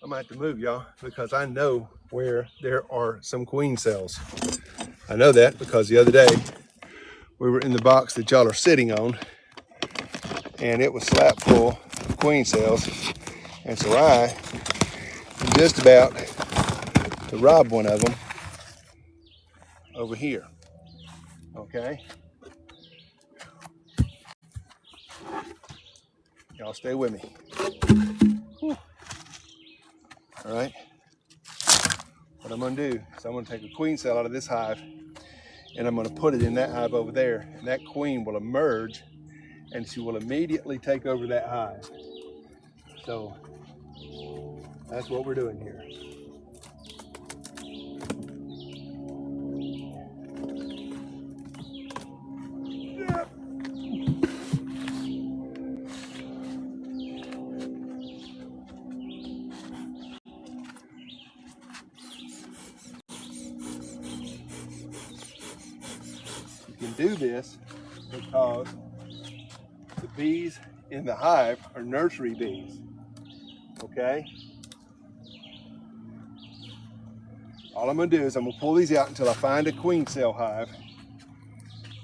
I'm gonna have to move y'all because I know where there are some queen cells. I know that because the other day we were in the box that y'all are sitting on and it was slap full of queen cells. And so I am just about to rob one of them over here. Okay. Y'all stay with me. Whew. All right. What I'm gonna do is I'm gonna take a queen cell out of this hive and I'm gonna put it in that hive over there. And that queen will emerge and she will immediately take over that hive. So that's what we're doing here. You can do this because the bees in the hive are nursery bees. Okay? All I'm gonna do is I'm gonna pull these out until I find a queen cell hive,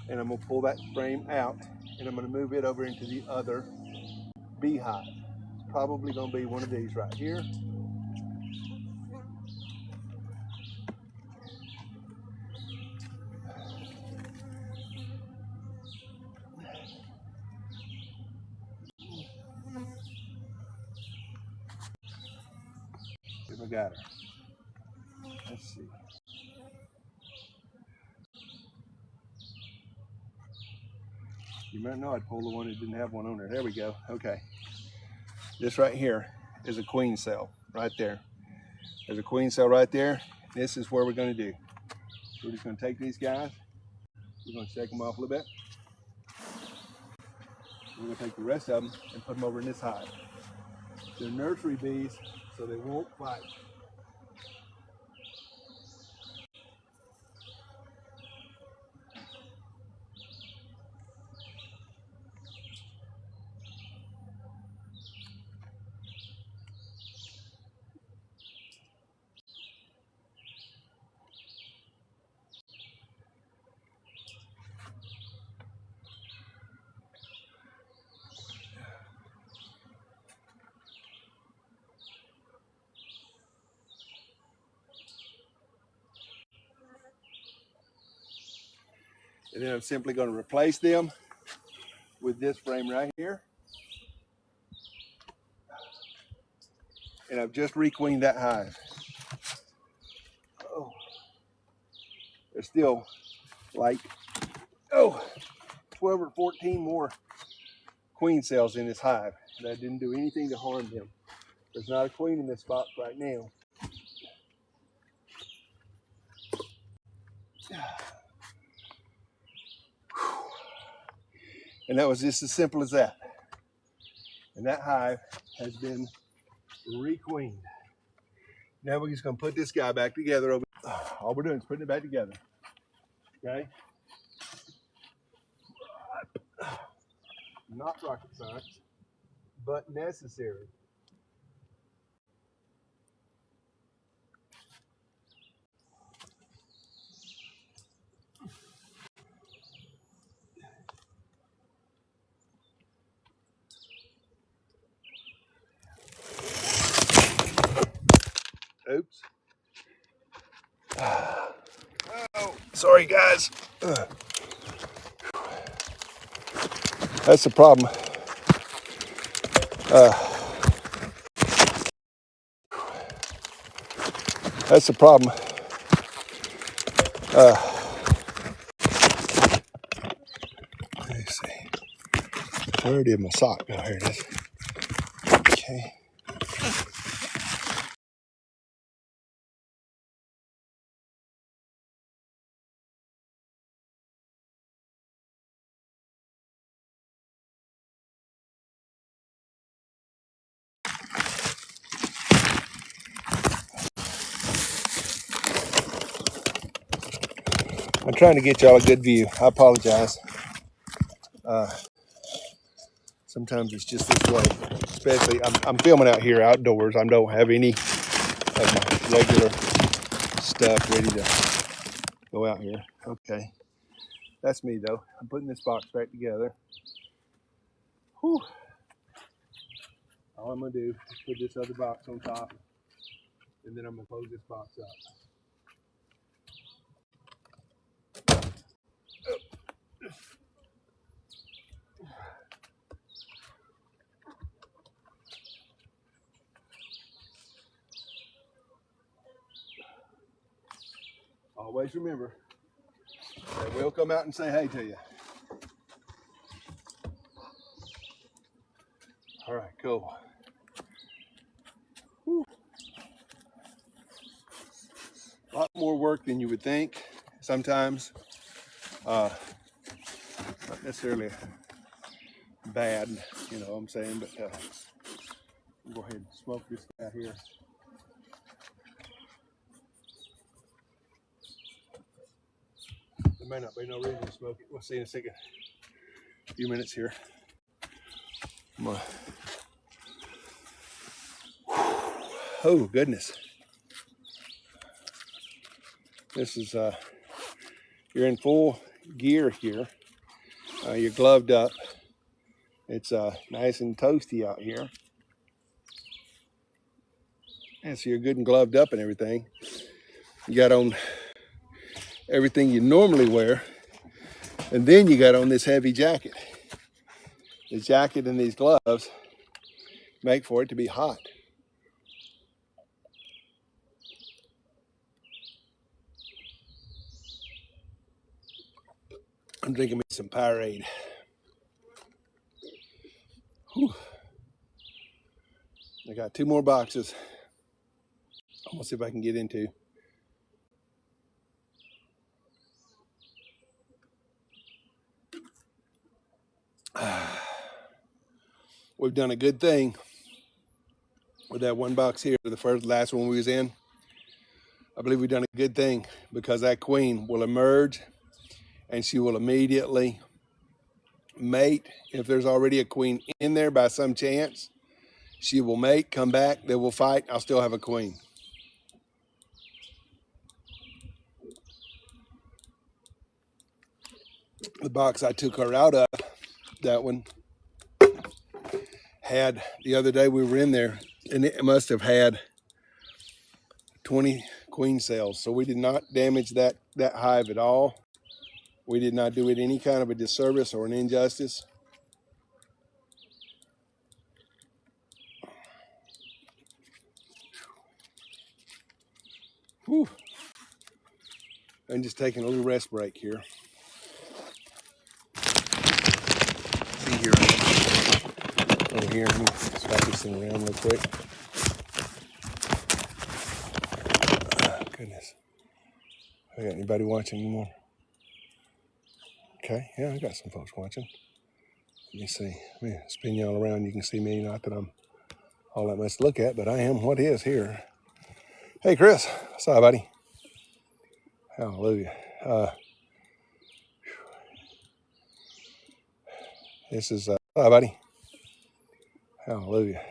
and I'm gonna pull that frame out and I'm gonna move it over into the other beehive. It's probably gonna be one of these right here. If I got her. Let's see. You might know I'd pull the one that didn't have one on there. There we go. Okay. This right here is a queen cell right there. There's a queen cell right there. This is where we're going to do. We're just going to take these guys. We're going to shake them off a little bit. We're going to take the rest of them and put them over in this hive. They're nursery bees, so they won't fight. And then I'm simply going to replace them with this frame right here. And I've just requeened that hive. Oh, there's still like 12 or 14 more queen cells in this hive. That didn't do anything to harm them. There's not a queen in this box right now. And that was just as simple as that. And that hive has been requeened. Now we're just going to put this guy back together. All we're doing is putting it back together. Okay? Not rocket science, but necessary. Oops. Oh, sorry guys. That's the problem. That's the problem. Let me see. Where did my sock go? Here it is. Okay. I'm trying to get y'all a good view. I apologize. Sometimes it's just this way. Especially, I'm filming out here outdoors. I don't have any of my regular stuff ready to go out here. Okay. That's me though. I'm putting this box back together. Whew. All I'm gonna do is put this other box on top, and then I'm gonna close this box up. Always remember, they will come out and say hey to you. All right, cool. Whew. A lot more work than you would think sometimes. Not necessarily bad, you know what I'm saying, but we'll go ahead and smoke this out here. There may not be no reason to smoke it. We'll see in a second. A few minutes here. Oh goodness. This is you're in full gear here. You're gloved up. It's nice and toasty out here. And so you're good and gloved up and everything. You got on everything you normally wear. And then you got on this heavy jacket. The jacket and these gloves make for it to be hot. I'm drinking me some Powerade. Whew. I got 2 more boxes. I'm gonna see if I can get into. We've done a good thing with that one box here, the last one we was in. I believe we've done a good thing because that queen will emerge and she will immediately mate. If there's already a queen in there by some chance, she will mate, come back, they will fight. I'll still have a queen. The box I took her out of, that one, had, the other day we were in there, and it must have had 20 queen cells. So we did not damage that hive at all. We did not do it any kind of a disservice or an injustice. Whew. I'm just taking a little rest break here. See here, over here, let me swap this thing around real quick. Goodness. I got anybody watching anymore? Okay, yeah, I got some folks watching. Let me see. Let me spin y'all around. You can see me. Not that I'm all that much to look at, but I am what is here. Hey, Chris. What's up, buddy? Hallelujah. This is, hi, buddy. Hallelujah.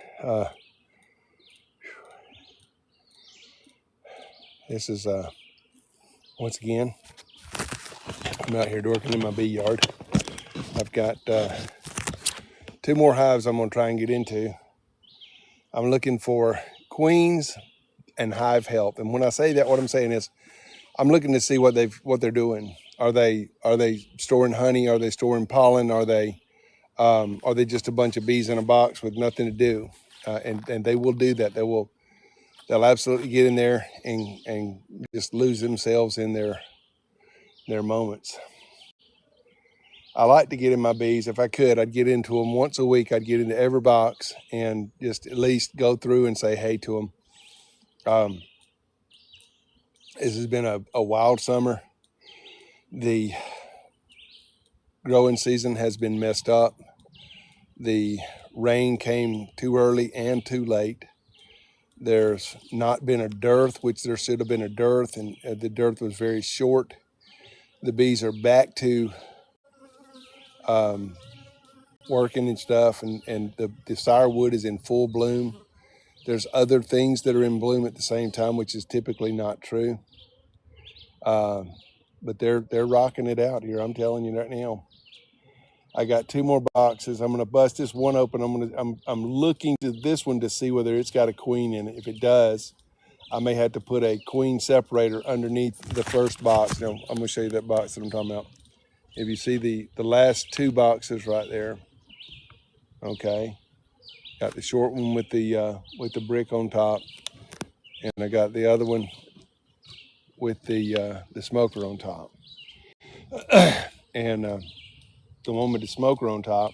This is, once again, I'm out here working in my bee yard. I've got 2 more hives I'm going to try and get into. I'm looking for queens and hive health. And when I say that, what I'm saying is I'm looking to see what they're doing. Are they storing honey? Are they storing pollen? Are they just a bunch of bees in a box with nothing to do? And they will do that. They'll absolutely get in there and just lose themselves in their moments. I like to get in my bees. If I could, I'd get into them once a week. I'd get into every box and just at least go through and say hey to them. This has been a wild summer. The growing season has been messed up. The rain came too early and too late. There's not been a dearth, which there should have been a dearth, and the dearth was very short. The bees are back to working and stuff, and the firewood is in full bloom. There's other things that are in bloom at the same time, which is typically not true. But they're rocking it out here. I'm telling you right now. I got 2 more boxes. I'm gonna bust this one open. I'm looking to this one to see whether it's got a queen in it. If it does, I may have to put a queen separator underneath the first box. Now I'm gonna show you that box that I'm talking about. If you see the last 2 boxes right there, okay. Got the short one with the brick on top, and I got the other one with the smoker on top. And the one with the smoker on top,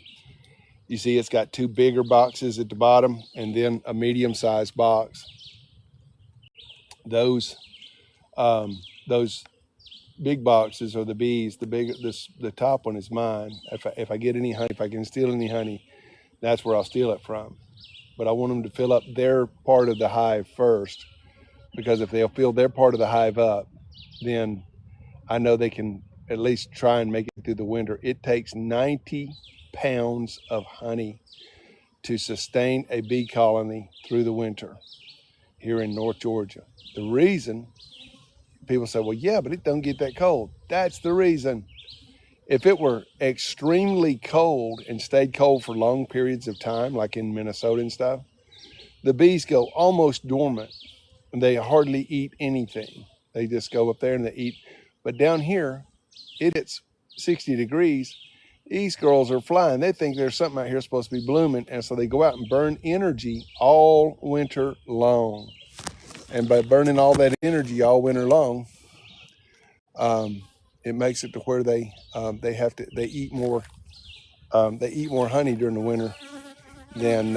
you see it's got 2 bigger boxes at the bottom and then a medium-sized box. Those big boxes are the bees. The top one is mine. If I get any honey, if I can steal any honey, that's where I'll steal it from. But I want them to fill up their part of the hive first, because if they'll fill their part of the hive up, then I know they can at least try and make it through the winter. It takes 90 pounds of honey to sustain a bee colony through the winter here in North Georgia. The reason, people say, well, yeah, but it don't get that cold. That's the reason. If it were extremely cold and stayed cold for long periods of time, like in Minnesota and stuff, the bees go almost dormant and they hardly eat anything. They just go up there and they eat. But down here, it's 60 degrees. These girls are flying. They think there's something out here supposed to be blooming. And so they go out and burn energy all winter long. And by burning all that energy all winter long, it makes it to where they eat more honey during the winter than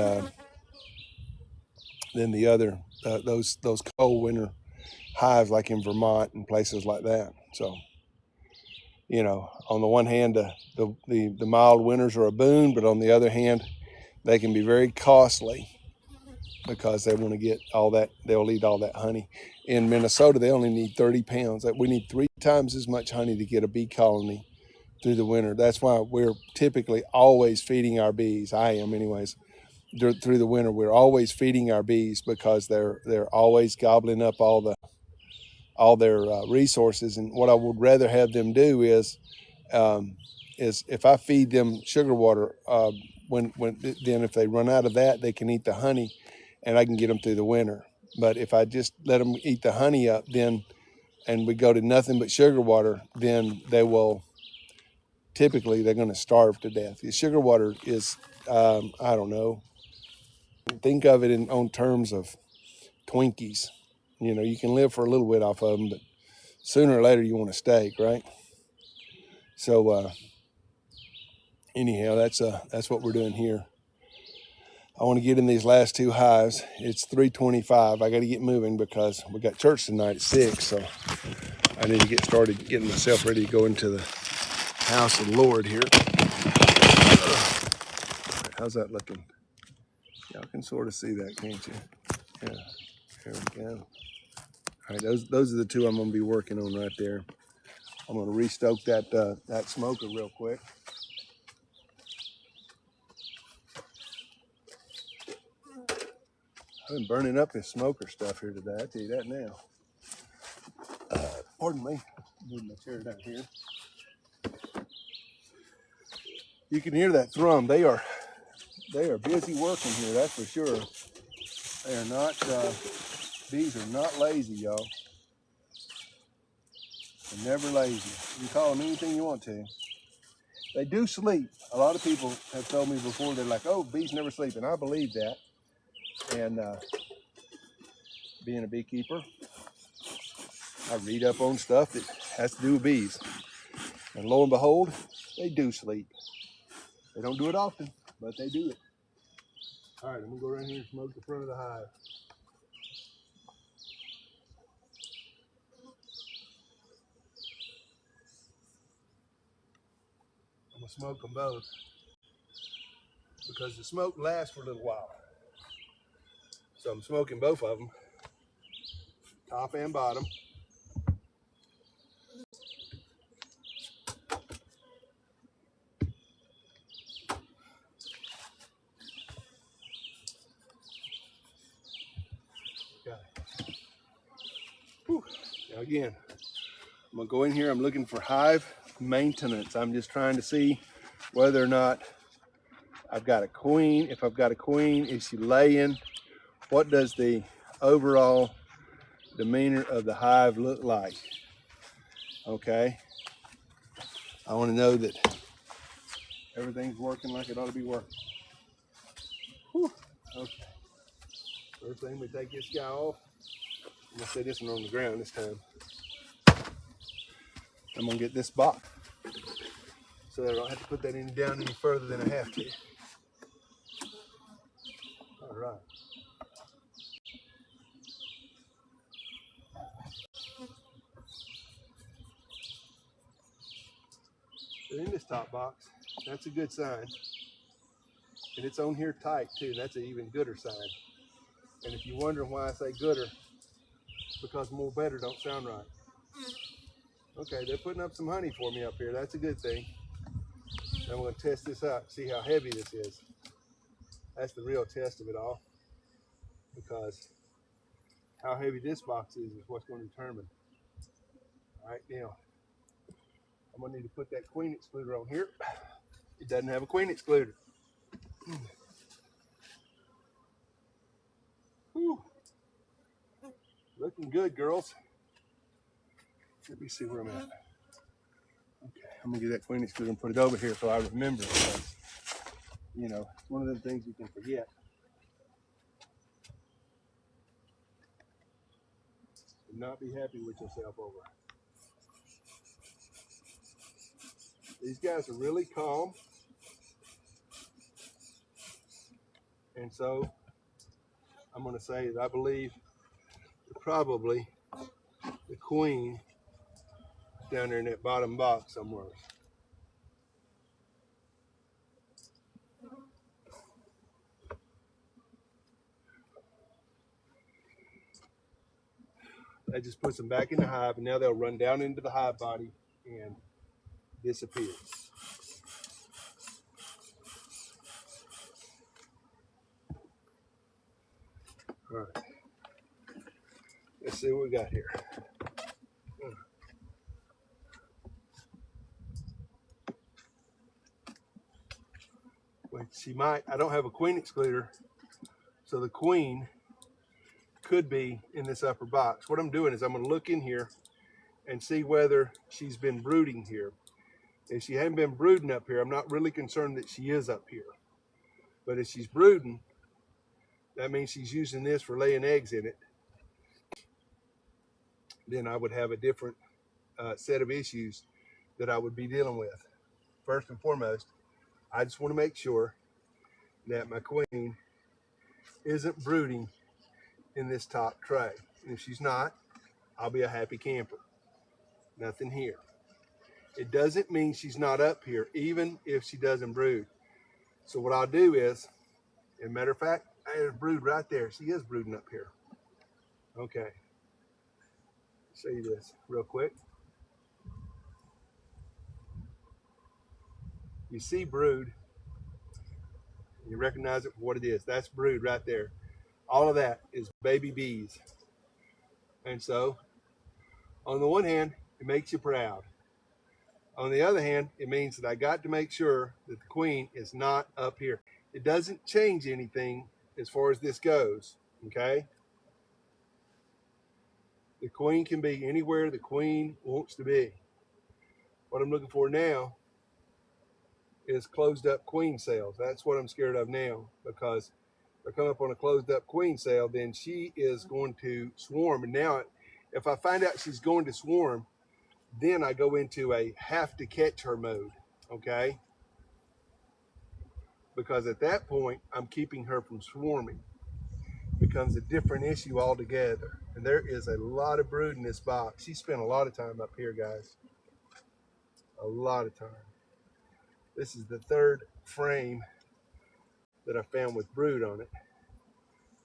the other those cold winter hives like in Vermont and places like that. So, you know, on the one hand, the mild winters are a boon, but on the other hand, they can be very costly because they want to get all that. They'll eat all that honey. In Minnesota, they only need 30 pounds. We need 3 times as much honey to get a bee colony through the winter. That's why we're typically always feeding our bees. I am, anyways. Through the winter, we're always feeding our bees because they're always gobbling up all their resources. And what I would rather have them do is if I feed them sugar water, then if they run out of that, they can eat the honey, and I can get them through the winter. But if I just let them eat the honey up, and we go to nothing but sugar water, then they're going to starve to death. The sugar water is, I don't know, think of it on terms of Twinkies. You know, you can live for a little bit off of them, but sooner or later you want a steak, right? So anyhow, that's what we're doing here. I want to get in these last 2 hives. It's 3:25. I got to get moving because we got church tonight at 6. So I need to get started getting myself ready to go into the house of the Lord here. How's that looking? Y'all can sort of see that, can't you? Yeah, there we go. All right, those are the 2 I'm going to be working on right there. I'm going to restoke that smoker real quick. I've been burning up this smoker stuff here today. I tell you that now. Pardon me. Move my chair down here. You can hear that thrum. They are busy working here. That's for sure. They are not. Bees are not lazy, y'all. They're never lazy. You can call them anything you want to. They do sleep. A lot of people have told me before, they're like, oh, bees never sleep. And I believe that. And being a beekeeper, I read up on stuff that has to do with bees. And lo and behold, they do sleep. They don't do it often, but they do it. All right, I'm gonna go around here and smoke the front of the hive. I'm gonna smoke them both because the smoke lasts for a little while. So I'm smoking both of them, top and bottom. Okay. Whew. Now again, I'm gonna go in here, I'm looking for hive maintenance. I'm just trying to see whether or not I've got a queen. If I've got a queen, is she laying? What does the overall demeanor of the hive look like? Okay. I want to know that everything's working like it ought to be working. Whew. Okay. First thing, we take this guy off. I'm gonna set this one on the ground this time. I'm gonna get this box so that I don't have to put that down any further than I have to. All right. They're in this top box. That's a good sign. And it's on here tight too. That's an even gooder sign. And if you're wondering why I say gooder, because more better don't sound right. Okay, they're putting up some honey for me up here. That's a good thing. And I'm going to test this out, see how heavy this is. That's the real test of it all. Because how heavy this box is what's going to determine. All right, now I'm going to need to put that queen excluder on here. It doesn't have a queen excluder. Whew. Looking good, girls. Let me see where I'm at. Okay, I'm gonna get that queen excluder and put it over here so I remember it. Because, you know, one of them things you can forget. And not be happy with yourself over. These guys are really calm. And so I'm gonna say that I believe probably the queen down there in that bottom box somewhere. That just puts them back in the hive, and now they'll run down into the hive body and disappear. All right, let's see what we got here. Wait, she might, I don't have a queen excluder, so the queen could be in this upper box. What I'm doing is I'm gonna look in here and see whether she's been brooding here. If she hadn't been brooding up here, I'm not really concerned that she is up here. But if she's brooding, that means she's using this for laying eggs in it. Then I would have a different set of issues that I would be dealing with. First and foremost, I just want to make sure that my queen isn't brooding in this top tray. And if she's not, I'll be a happy camper. Nothing here. It doesn't mean she's not up here, even if she doesn't brood. So what I'll do is, as a matter of fact, there's brood right there. She is brooding up here. Okay. Show you this real quick. You see brood. You recognize it for what it is. That's brood right there. All of that is baby bees. And so, on the one hand, it makes you proud. On the other hand, it means that I got to make sure that the queen is not up here. It doesn't change anything as far as this goes, okay? The queen can be anywhere the queen wants to be. What I'm looking for now is closed up queen cells. That's what I'm scared of now, because if I come up on a closed up queen cell, then she is going to swarm. And now if I find out she's going to swarm, then I go into a have to catch her mode, okay? Because at that point, I'm keeping her from swarming. It becomes a different issue altogether. And there is a lot of brood in this box. She spent a lot of time up here, guys. A lot of time. This is the third frame that I found with brood on it.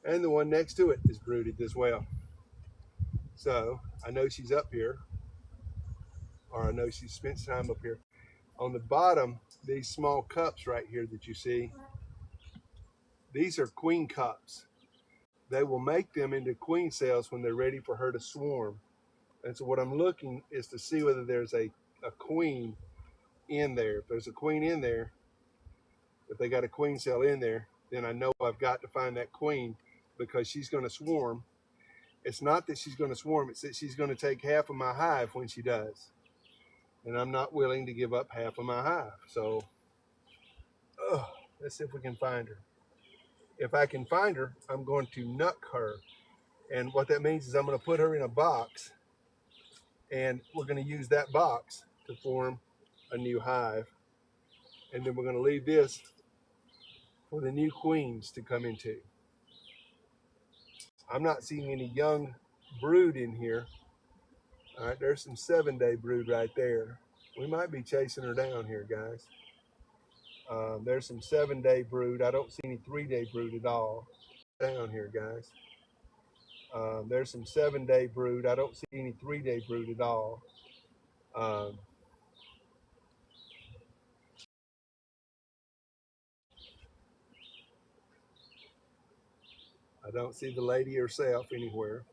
And the one next to it is brooded as well. So I know she's up here, or I know she spent time up here. On the bottom, these small cups right here that you see, these are queen cups. They will make them into queen cells when they're ready for her to swarm. And so what I'm looking is to see whether there's a queen in there. If there's a queen in there, if they got a queen cell in there, then I know I've got to find that queen, because she's going to swarm. It's not that she's going to swarm, it's that she's going to take half of my hive when she does. And I'm not willing to give up half of my hive. So let's see if we can find her. If I can find her, I'm going to nuck her. And what that means is I'm going to put her in a box, and we're going to use that box to form a new hive. And then we're going to leave this for the new queens to come into. I'm not seeing any young brood in here. All right, there's some 7-day brood right there. We might be chasing her down here, guys. There's some 7-day brood. I don't see any 3-day brood at all down here, guys. There's some 7-day brood. I don't see any 3-day brood at all. I don't see the lady herself anywhere.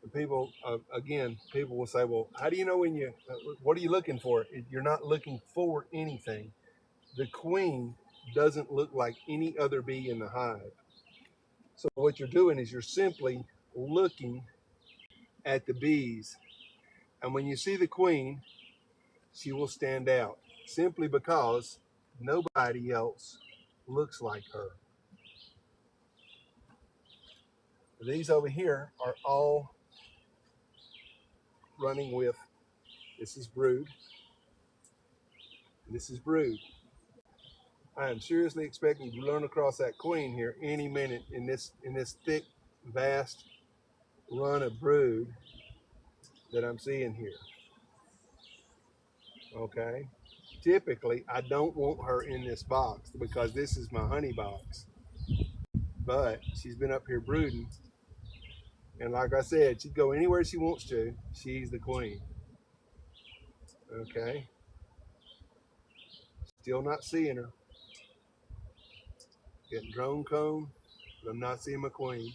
And people, again, people will say, well, how do you know when you, what are you looking for? You're not looking for anything. The queen doesn't look like any other bee in the hive. So what you're doing is you're simply looking at the bees. And when you see the queen, she will stand out simply because nobody else looks like her. These over here are all running with, this is brood, this is brood. I am seriously expecting to run across that queen here any minute in this thick, vast run of brood that I'm seeing here. Okay. Typically, I don't want her in this box because this is my honey box. But she's been up here brooding. And like I said, she'd go anywhere she wants to. She's the queen. Okay. Still not seeing her. Getting drone cone, but I'm not seeing my queen.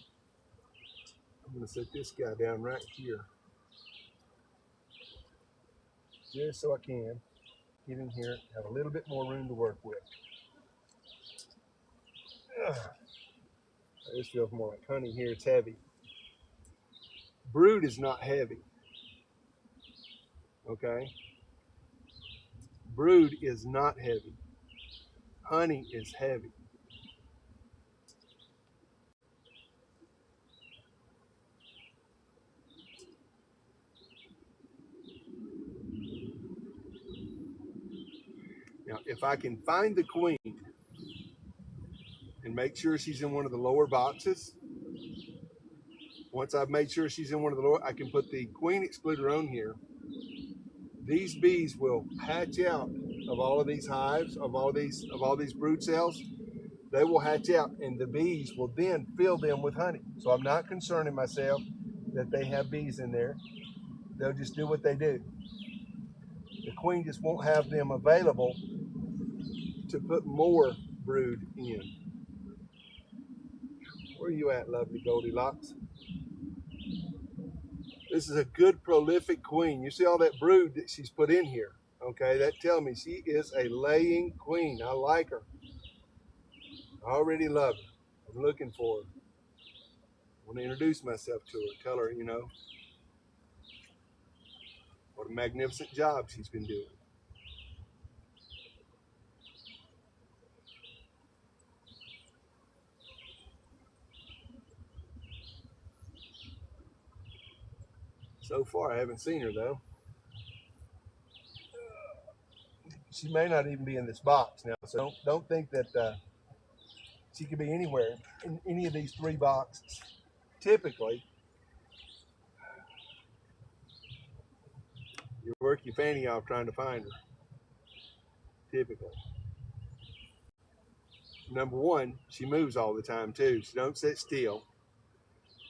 I'm going to set this guy down right here, just so I can get in here, have a little bit more room to work with. This feels more like honey here. It's heavy. Brood is not heavy. Okay. Brood is not heavy. Honey is heavy. Now, if I can find the queen and make sure she's in one of the lower boxes, once I've made sure she's in one of the lower, I can put the queen excluder on here. These bees will hatch out of all of these hives, of all these brood cells. They will hatch out, and the bees will then fill them with honey. So I'm not concerning myself that they have bees in there. They'll just do what they do. The queen just won't have them available to put more brood in. Where are you at, lovely Goldilocks? This is a good prolific queen. You see all that brood that she's put in here. Okay, that tells me she is a laying queen. I like her. I already love her. I'm looking for her. I want to introduce myself to her. Tell her, you know, a magnificent job she's been doing. So far, I haven't seen her though. She may not even be in this box now, so don't think that she could be anywhere in any of these 3 boxes. Typically, you work your fanny off trying to find her. Typically. Number one, she moves all the time too. She don't sit still.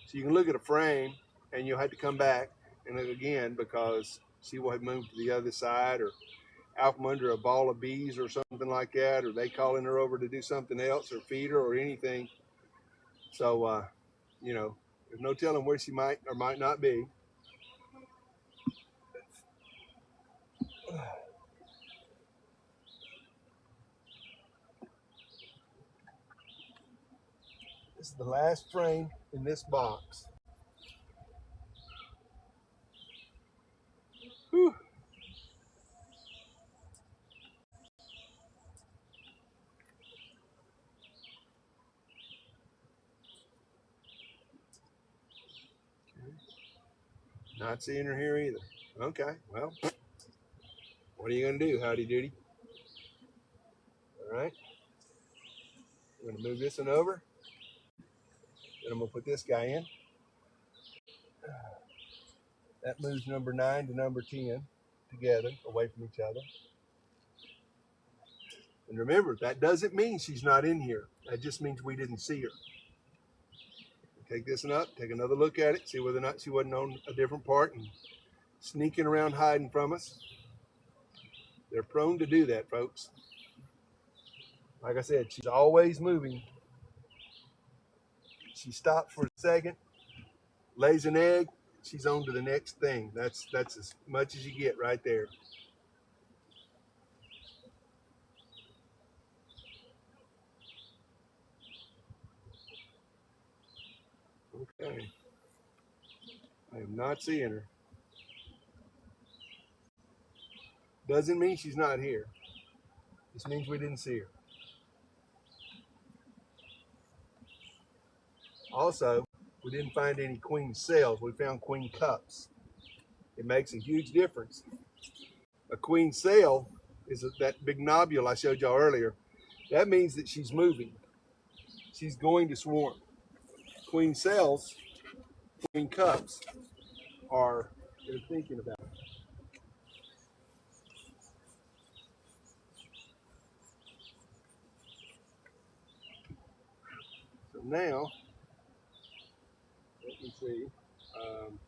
So you can look at a frame and you'll have to come back and look again because she will have moved to the other side or out from under a ball of bees or something like that, or they calling her over to do something else or feed her or anything. So, there's no telling where she might or might not be. This is the last frame in this box. Whew. Not seeing her here either. Okay, well, what are you going to do, Howdy Doody? All right. I'm going to move this one over. Then I'm going to put this guy in. That moves number 9 to number 10 together, away from each other. And remember, that doesn't mean she's not in here. That just means we didn't see her. Take this one up, take another look at it, see whether or not she wasn't on a different part and sneaking around hiding from us. They're prone to do that, folks. Like I said, she's always moving. She stops for a second, lays an egg, she's on to the next thing. That's as much as you get right there. Okay. I am not seeing her. Doesn't mean she's not here. This means we didn't see her. Also, we didn't find any queen cells. We found queen cups. It makes a huge difference. A queen cell is that big nobule I showed y'all earlier. That means that she's moving. She's going to swarm. Queen cells, queen cups, are they're thinking about it. So now, let me see. I'm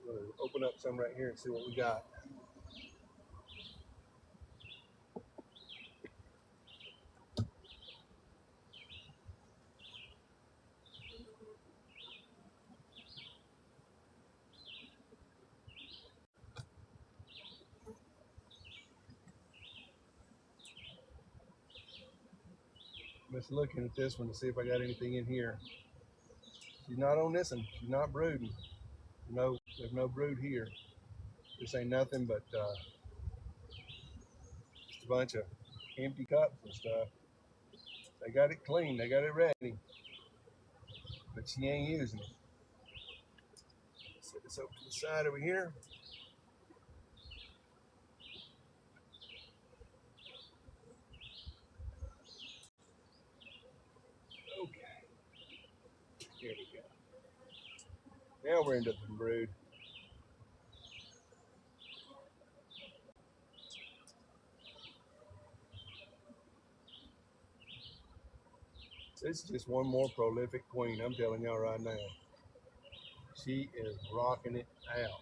going to open up some right here and see what we got. I'm just looking at this one to see if I got anything in here. She's not on this one. She's not brooding. No, there's no brood here. This ain't nothing but just a bunch of empty cups and stuff. They got it clean. They got it ready. But she ain't using it. Set this up to the side over here. Okay. Here we go. Now we're into the brood. This is just one more prolific queen. I'm telling y'all right now. She is rocking it out.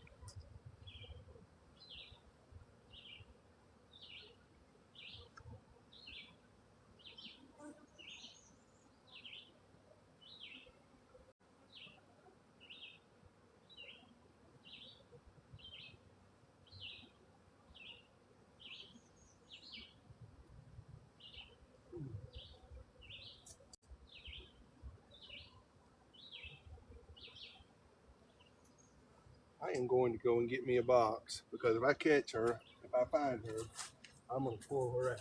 I am going to go and get me a box, because if I catch her, if I find her, I'm going to pull her out.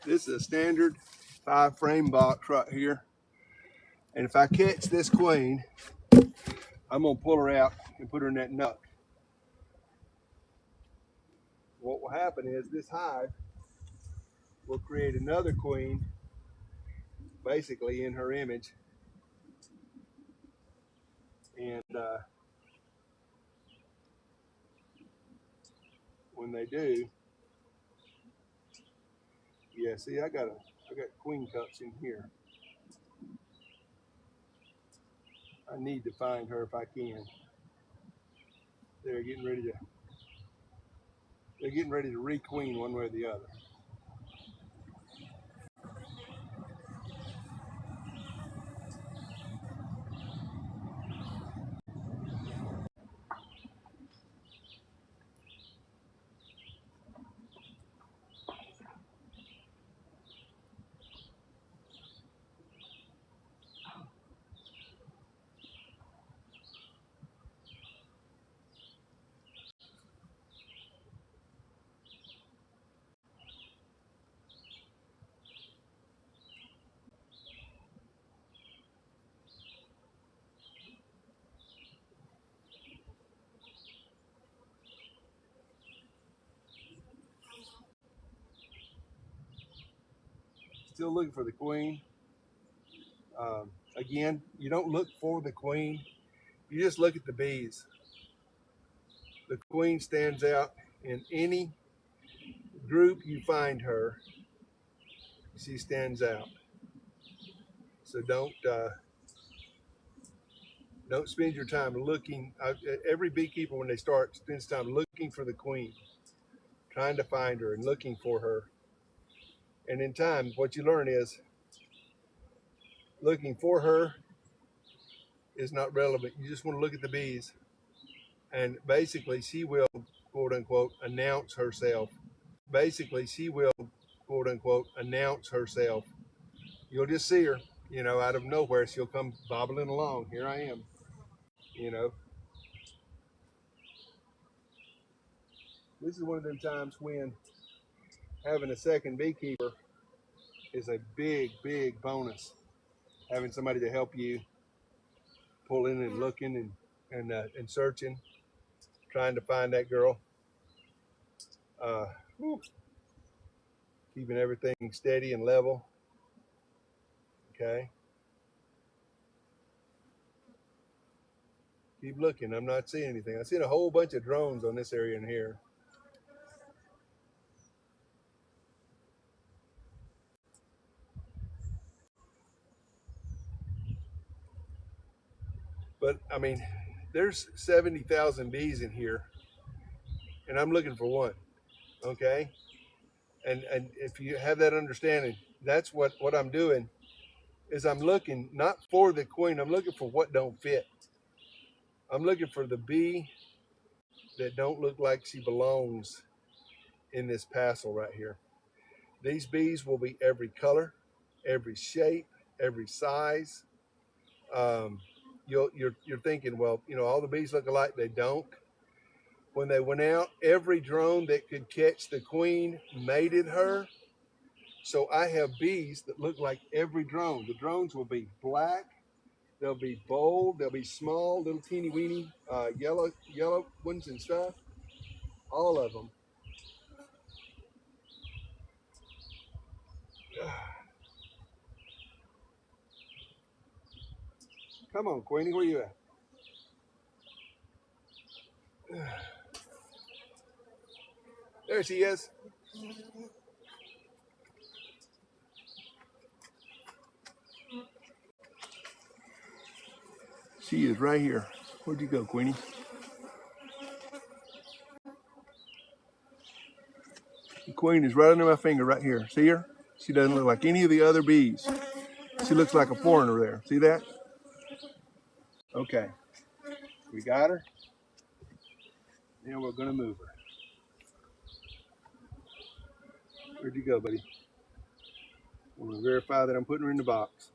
This is a standard 5-frame box right here. And if I catch this queen, I'm going to pull her out and put her in that nut. What will happen is this hive will create another queen, basically in her image. And when they do, yeah, see, I got queen cups in here. I need to find her if I can. They're getting ready to re-queen one way or the other. Still looking for the queen. Again, you don't look for the queen. You just look at the bees. The queen stands out in any group you find her. She stands out. So don't spend your time looking. Every beekeeper, when they start, spends time looking for the queen, trying to find her and looking for her. And in time, what you learn is looking for her is not relevant. You just want to look at the bees. And basically, she will, quote unquote, announce herself. Basically, she will, quote unquote, announce herself. You'll just see her, out of nowhere. She'll come bobbling along. Here I am, you know. This is one of them times when having a second beekeeper is a big, big bonus. Having somebody to help you pulling and looking and searching, trying to find that girl. Uh, keeping everything steady and level. Okay. Keep looking. I'm not seeing anything. I've seen a whole bunch of drones on this area in here. But I mean, there's 70,000 bees in here, and I'm looking for one. Okay. And if you have that understanding, that's what I'm doing is I'm looking not for the queen. I'm looking for what don't fit. I'm looking for the bee that don't look like she belongs in this passel right here. These bees will be every color, every shape, every size. Um, you're thinking, well, all the bees look alike. They don't. When they went out, every drone that could catch the queen mated her. So I have bees that look like every drone. The drones will be black. They'll be bold. They'll be small, little teeny weeny yellow ones and stuff. All of them. Come on, Queenie, where you at? There she is. She is right here. Where'd you go, Queenie? The queen is right under my finger right here. See her? She doesn't look like any of the other bees. She looks like a foreigner there. See that? Okay. We got her. Now we're going to move her. Where'd you go, buddy? I'm going to verify that I'm putting her in the box.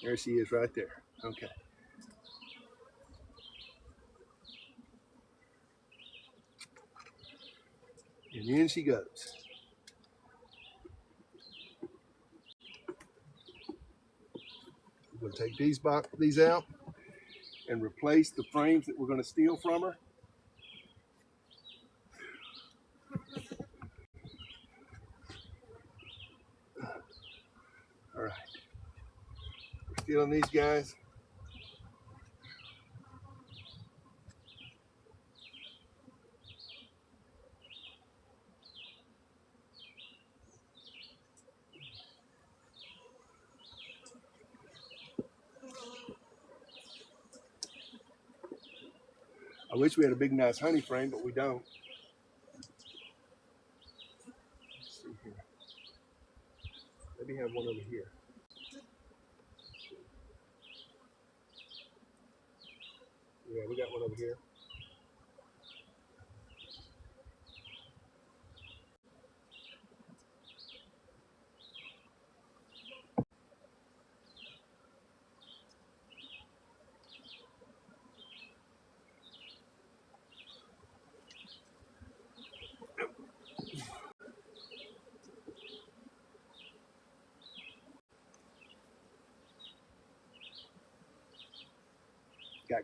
There she is right there. Okay. And in she goes. We're going to take these out and replace the frames that we're going to steal from her. All right. We're stealing these guys. I wish we had a big, nice honey frame, but we don't. Let's see here. Maybe have one over here. Yeah, we got one over here.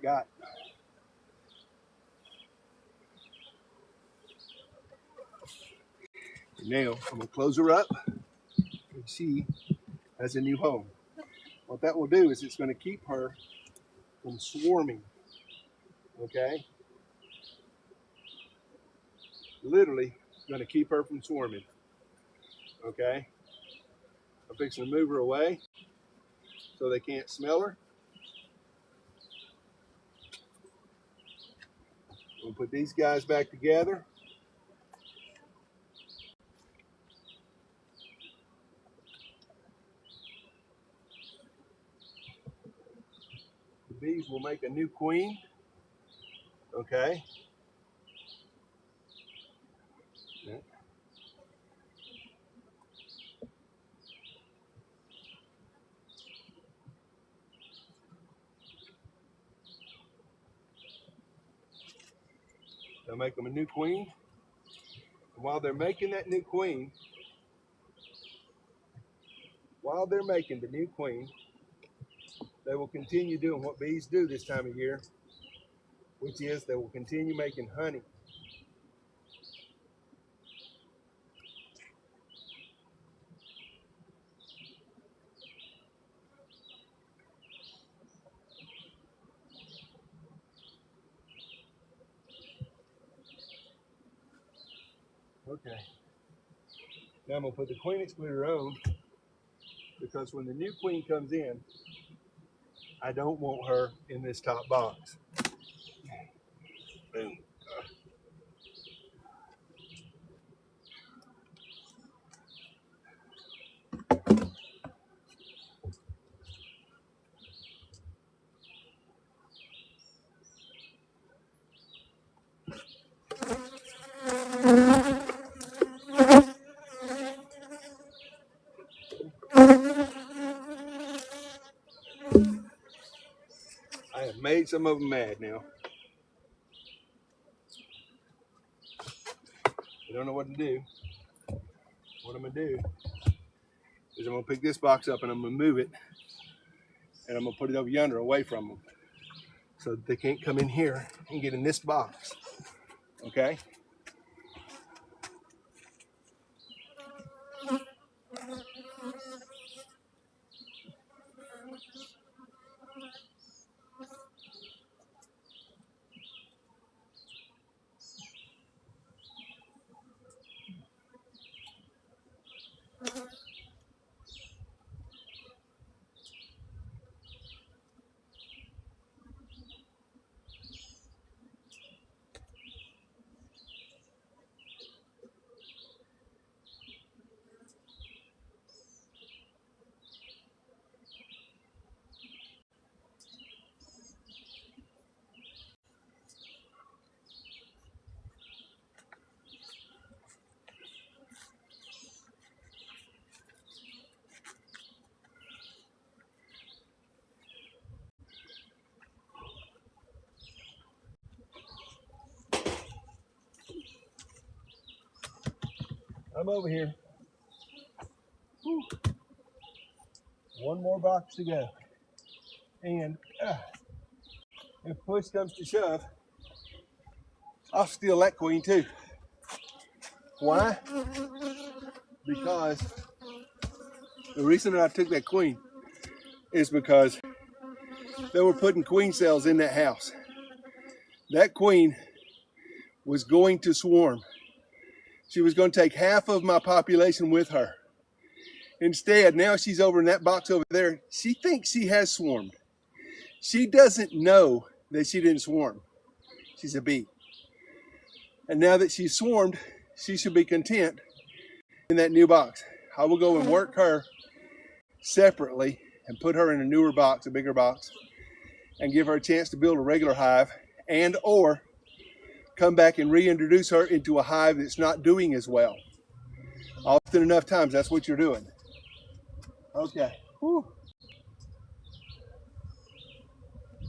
Got. Now I'm gonna close her up, and she has a new home. What that will do is it's going to keep her from swarming. Okay, literally going to keep her from swarming. Okay, I'm fixing to move her away so they can't smell her. We'll put these guys back together. The bees will make a new queen. Okay. They'll make them a new queen. And while they're making that new queen, they will continue doing what bees do this time of year, which is they will continue making honey. Okay. Now I'm going to put the queen excluder on because when the new queen comes in, I don't want her in this top box. Boom. I have made some of them mad now. I don't know what to do. What I'm going to do is I'm going to pick this box up and I'm going to move it and I'm going to put it over yonder away from them so that they can't come in here and get in this box. Okay? I'm over here. Whew. One more box to go. And if push comes to shove, I'll steal that queen too. Why? Because the reason that I took that queen is because they were putting queen cells in that house. That queen was going to swarm. She was going to take half of my population with her. Instead, now she's over in that box over there. She thinks she has swarmed. She doesn't know that she didn't swarm. She's a bee. And now that she's swarmed, she should be content in that new box. I will go and work her separately and put her in a newer box, a bigger box, and give her a chance to build a regular hive, and or come back and reintroduce her into a hive that's not doing as well. Often enough times, that's what you're doing. Okay. Whew.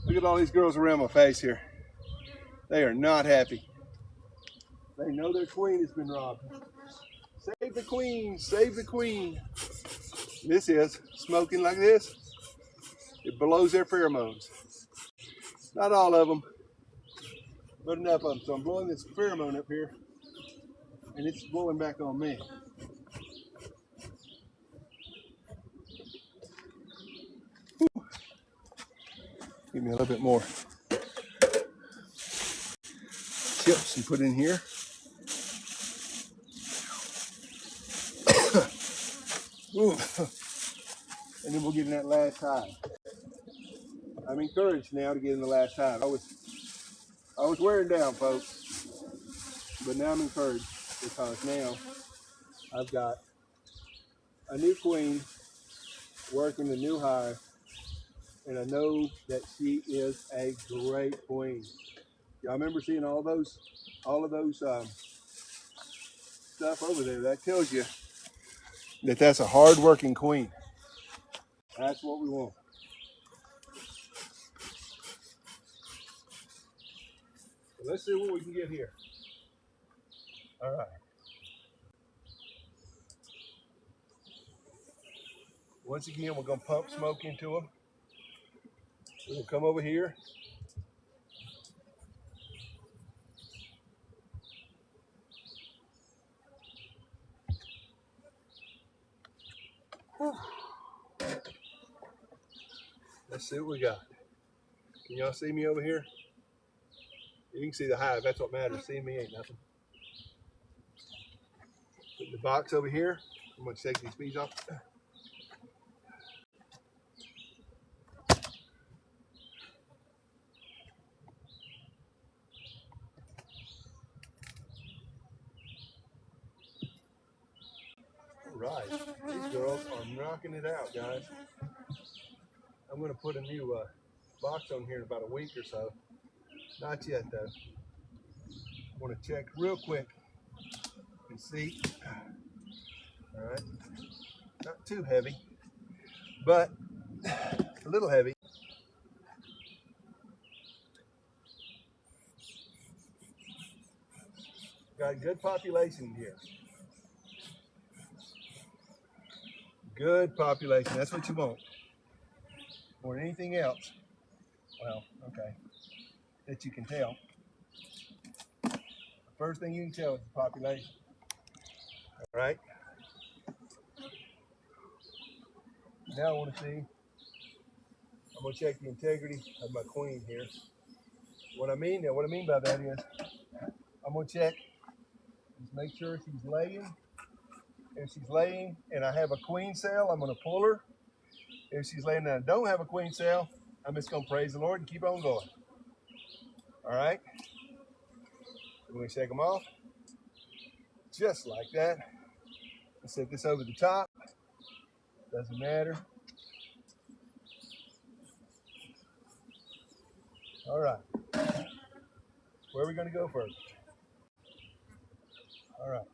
Look at all these girls around my face here. They are not happy. They know their queen has been robbed. Save the queen, save the queen. This is smoking like this. It blows their pheromones. Not all of them, but enough of them. So I'm blowing this pheromone up here, and it's blowing back on me. Whew. Give me a little bit more chips and put in here. And then we'll get in that last hive. I'm encouraged now to get in the last hive. I was wearing down, folks, but now I'm encouraged because now I've got a new queen working the new hive, and I know that she is a great queen. Y'all remember seeing all of those stuff over there? That tells you that that's a hard-working queen. That's what we want. So let's see what we can get here. All right. Once again, we're going to pump smoke into them. We're going to come over here. Whew. Let's see what we got. Can y'all see me over here? You can see the hive. That's what matters. Seeing me ain't nothing. Put the box over here. I'm going to take these bees off. All right. These girls are knocking it out, guys. I'm going to put a new box on here in about a week or so. Not yet, though. I want to check real quick and see. All right. Not too heavy, but a little heavy. Got a good population here. Good population. That's what you want. More than anything else. Well, okay. That you can tell. The first thing you can tell is the population. All right. Now I want to see. I'm going to check the integrity of my queen here. What I mean by that is I'm going to check. Just make sure she's laying. If she's laying and I have a queen cell, I'm going to pull her. If she's laying and I don't have a queen cell, I'm just going to praise the Lord and keep on going. All right? We're going to shake them off. Just like that. Let's set this over the top. Doesn't matter. All right. Where are we going to go first? All right.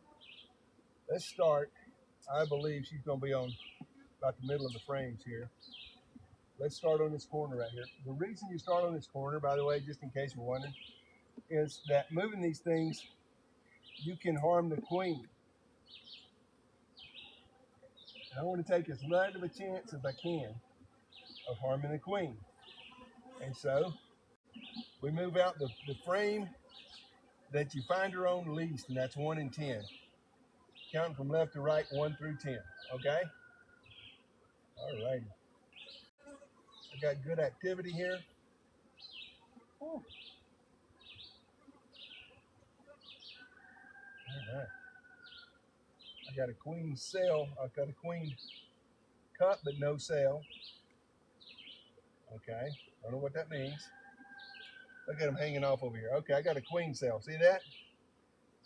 Let's start. I believe she's going to be on about the middle of the frames here. Let's start on this corner right here. The reason you start on this corner, by the way, just in case you're wondering, is that moving these things, you can harm the queen. I want to take as much of a chance as I can of harming the queen. And so we move out the frame that you find her on least, and that's 1 in 10. Counting from left to right, 1 through 10. Okay? All right. I got good activity here. Ooh. All right. I got a queen cell. I've got a queen cup, but no cell. Okay. I don't know what that means. Look at them hanging off over here. Okay, I got a queen cell. See that?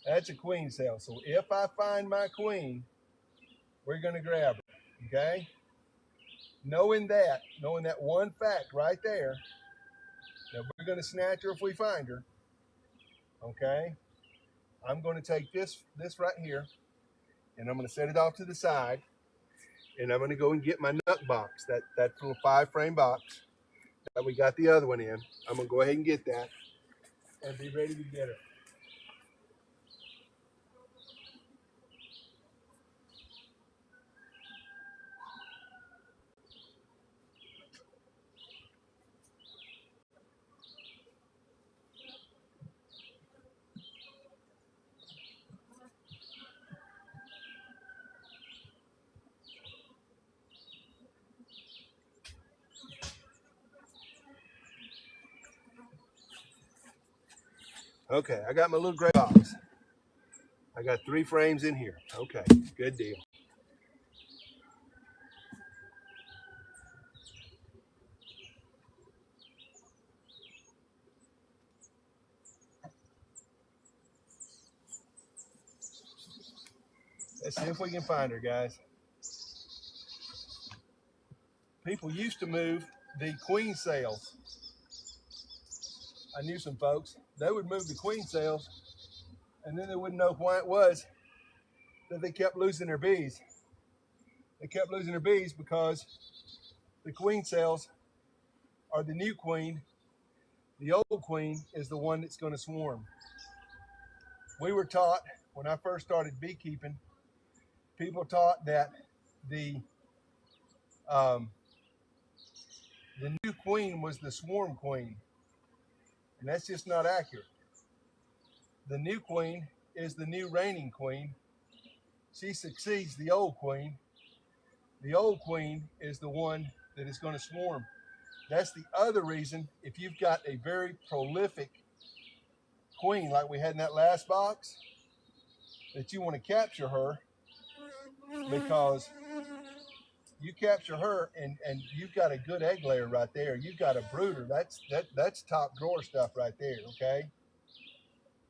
That's a queen cell. So if I find my queen, we're going to grab her. Okay? Knowing that one fact right there, that we're going to snatch her if we find her. Okay? I'm going to take this right here, and I'm going to set it off to the side, and I'm going to go and get my nut box, that little 5-frame box that we got the other one in. I'm going to go ahead and get that and be ready to get her. Okay, I got my little gray box. I got 3 frames in here. Okay, good deal. Let's see if we can find her, guys. People used to move the queen cells. I knew some folks. They would move the queen cells, and then they wouldn't know why it was that they kept losing their bees. They kept losing their bees because the queen cells are the new queen. The old queen is the one that's going to swarm. We were taught, when I first started beekeeping, people taught that the new queen was the swarm queen, and that's just not accurate. The new queen is the new reigning queen. She succeeds the old queen. The old queen is the one that is going to swarm. That's the other reason, if you've got a very prolific queen like we had in that last box, that you want to capture her, because you capture her and you've got a good egg layer right there. You've got a brooder. That's top drawer stuff right there, okay?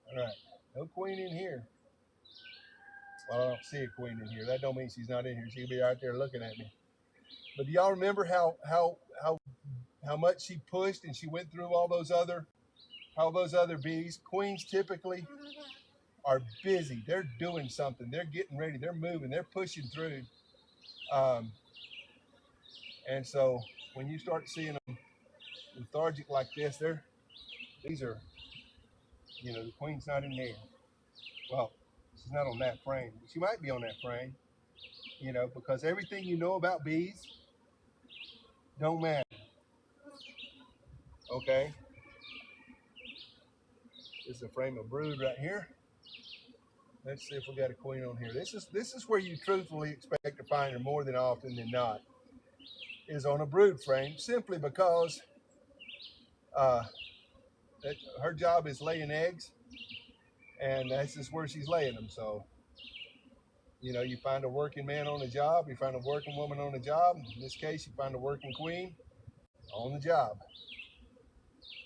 All right, no queen in here. Well, I don't see a queen in here. That don't mean she's not in here. She'll be out there looking at me. But do y'all remember how much she pushed and she went through all those other bees? Queens typically are busy. They're doing something. They're getting ready. They're moving. They're pushing through. And so when you start seeing them lethargic like this, these are, the queen's not in there. Well, she's not on that frame. She might be on that frame, because everything you know about bees don't matter. Okay. This is a frame of brood right here. Let's see if we got a queen on here. This is where you truthfully expect to find her more than often than not, is on a brood frame, simply because her job is laying eggs, and that's just where she's laying them. So, you find a working man on the job, you find a working woman on the job. In this case, you find a working queen on the job.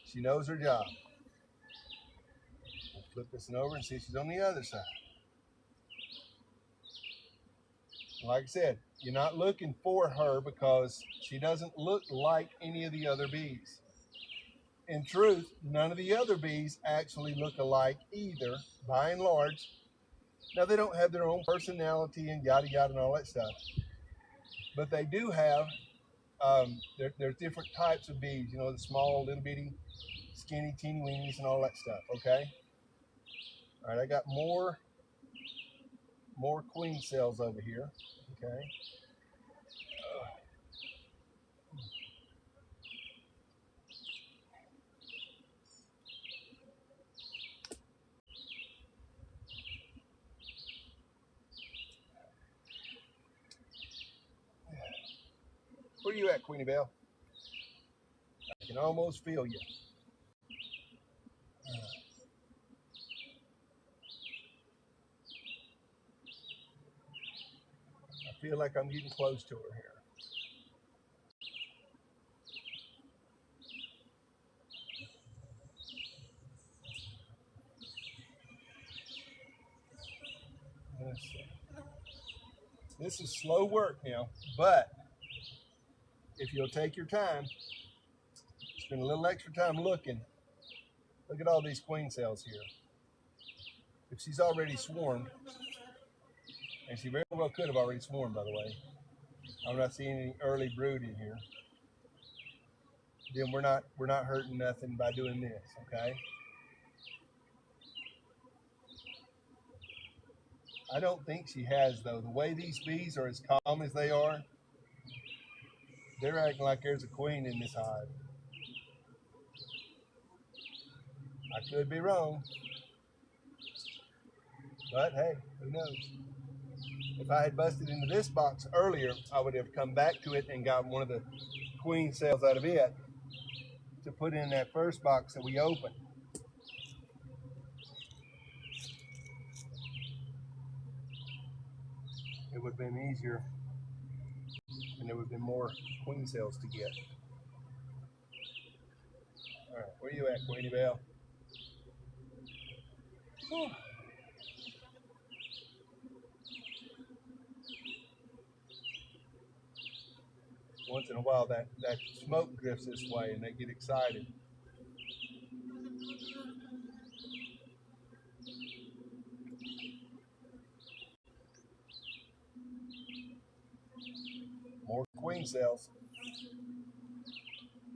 She knows her job. We'll flip this one over and see if she's on the other side. Like I said, you're not looking for her because she doesn't look like any of the other bees. In truth, none of the other bees actually look alike either, by and large. Now, they don't have their own personality and yada yada and all that stuff, but they do have, there's different types of bees, the small, little bitty, skinny, teeny weenies and all that stuff, okay? All right, I got more queen cells over here, okay? Where you at, Queenie Belle? I can almost feel you. I feel like I'm getting close to her here. Let's see. This is slow work now, but if you'll take your time, spend a little extra time looking, look at all these queen cells here. If she's already swarmed, and she very well could have already swarmed, by the way, I'm not seeing any early brood in here, then we're not hurting nothing by doing this, okay? I don't think she has, though. The way these bees are as calm as they are, they're acting like there's a queen in this hive. I could be wrong, but hey, who knows? If I had busted into this box earlier, I would have come back to it and got one of the queen cells out of it to put in that first box that we opened. It would have been easier, and there would have been more queen cells to get. All right, where you at, Queenie Belle? Whew. Once in a while, that smoke drifts this way, and they get excited. More queen cells.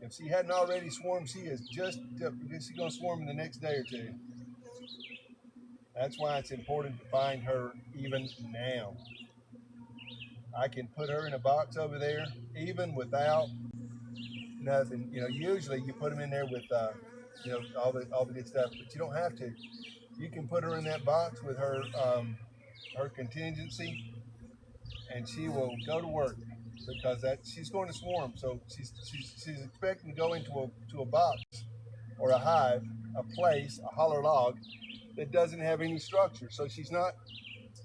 If she hadn't already swarmed, she is just she's going to swarm in the next day or two. That's why it's important to find her even now. I can put her in a box over there, even without nothing. You know, usually you put them in there with, you know, all the good stuff, but you don't have to. You can put her in that box with her contingency, and she will go to work because she's going to swarm. So she's expecting to go into a box or a hive, a place, a holler log that doesn't have any structure. So she's not,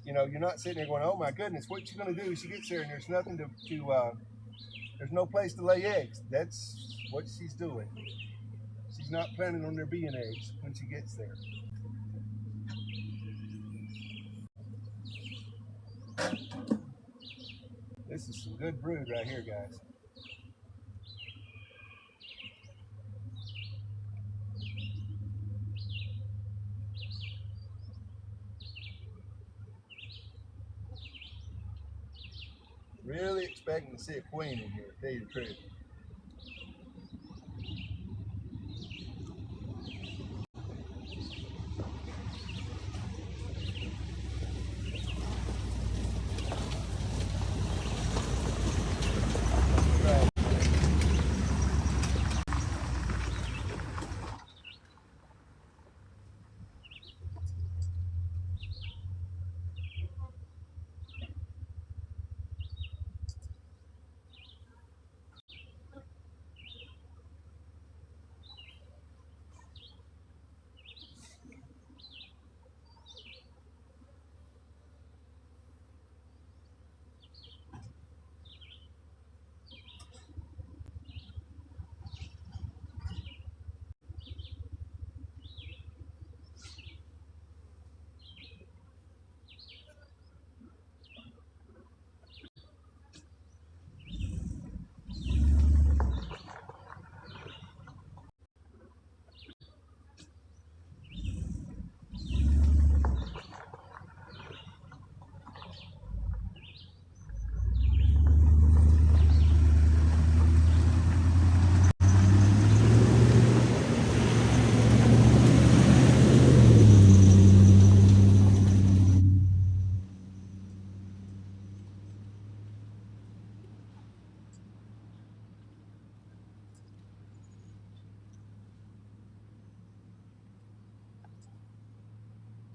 you know, you're not sitting there going, oh my goodness, what's she going to do? She gets there and there's nothing there's no place to lay eggs. That's what she's doing. She's not planning on there being eggs when she gets there. This is some good brood right here, guys. Really expecting to see a queen in here, to tell you the truth. Right.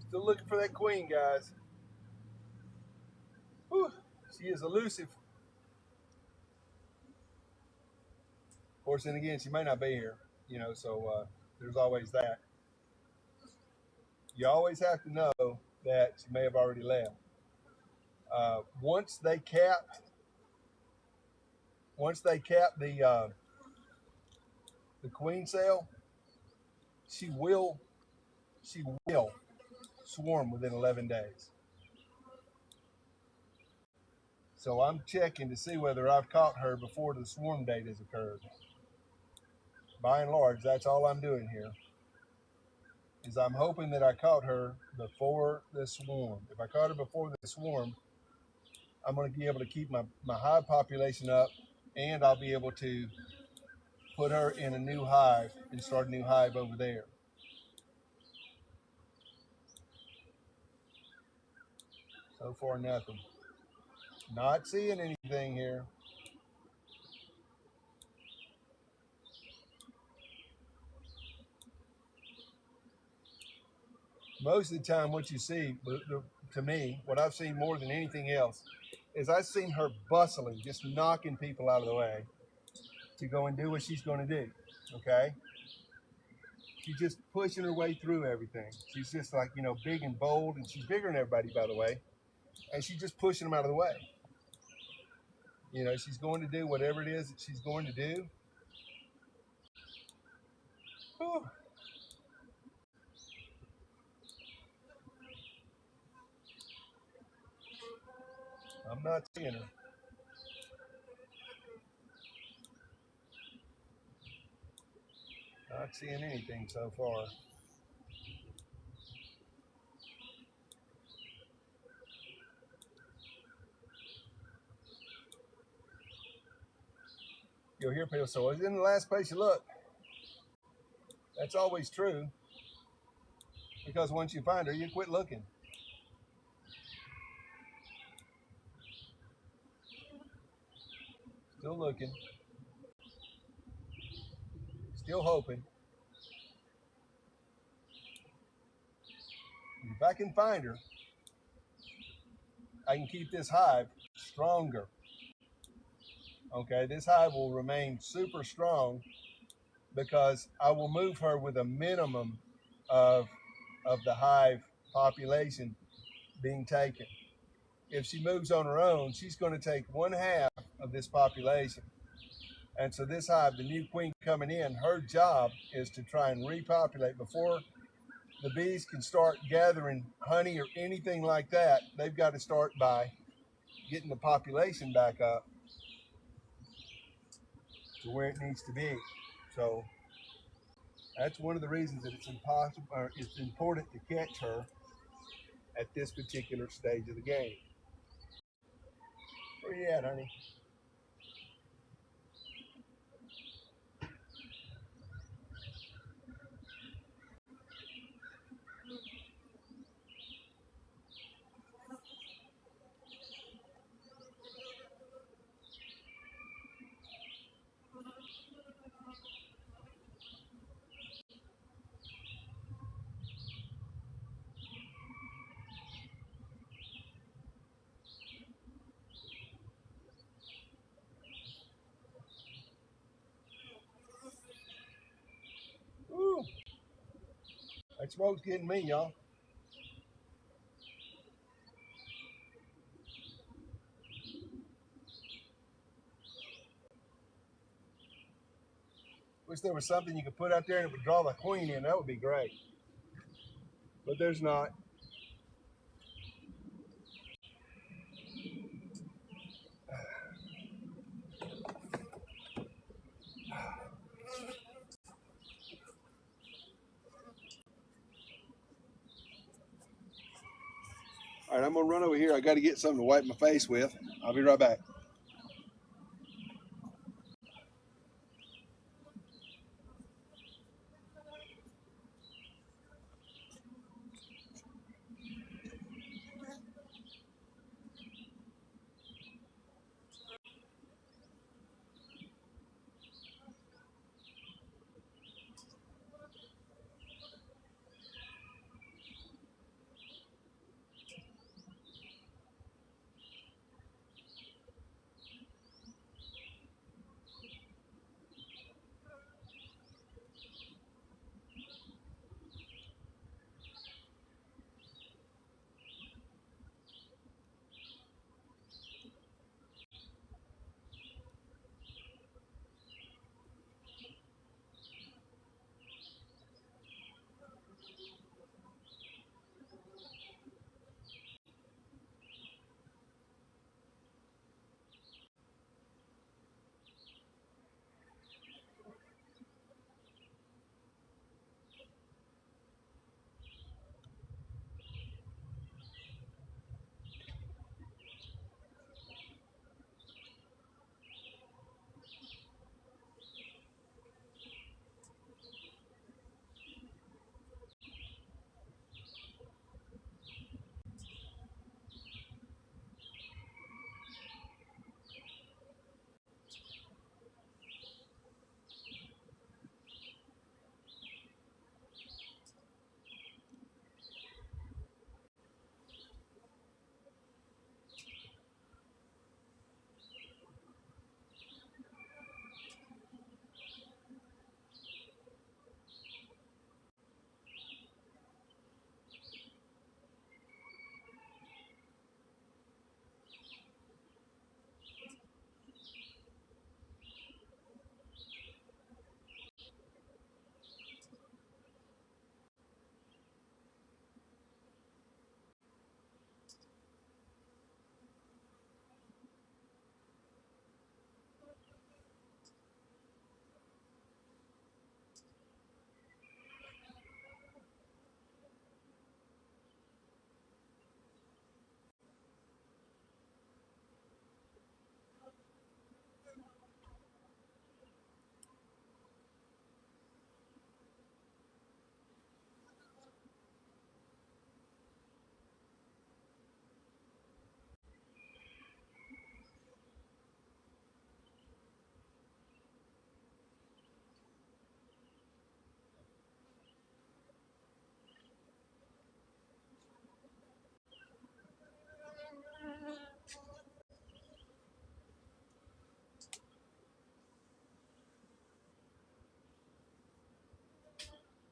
Still looking for that queen, guys. Whew. She is elusive. course, then again, she may not be here, you know, so there's always that. You always have to know that she may have already left. Once they cap the queen cell, she will swarm within 11 days. So I'm checking to see whether I've caught her before the swarm date has occurred. By and large, that's all I'm doing here. Is I'm hoping that I caught her before the swarm. If I caught her before the swarm, I'm going to be able to keep my hive population up, and I'll be able to put her in a new hive and start a new hive over there. So far, nothing. Not seeing anything here. Most of the time, what you see, to me, what I've seen more than anything else, is I've seen her bustling, just knocking people out of the way to go and do what she's going to do. Okay? She's just pushing her way through everything. She's just like, you know, big and bold, and she's bigger than everybody, by the way. And she's just pushing them out of the way. You know, she's going to do whatever it is that she's going to do. Whew. I'm not seeing her. Not seeing anything so far. You'll hear people say, well, it's in the last place you look. That's always true. Because once you find her, you quit looking. Still looking. Still hoping. If I can find her, I can keep this hive stronger. Okay, this hive will remain super strong because I will move her with a minimum of the hive population being taken. If she moves on her own, she's going to take 1/2 of this population. And so this hive, the new queen coming in, her job is to try and repopulate before the bees can start gathering honey or anything like that. They've got to start by getting the population back up to where it needs to be. So that's one of the reasons that it's impossible, or it's important to catch her at this particular stage of the game. Where you at, honey? Ooh, that smoke's getting me, y'all. Wish there was something you could put out there and it would draw the queen in. That would be great. But there's not. All right, I'm gonna run over here. I got to get something to wipe my face with. I'll be right back.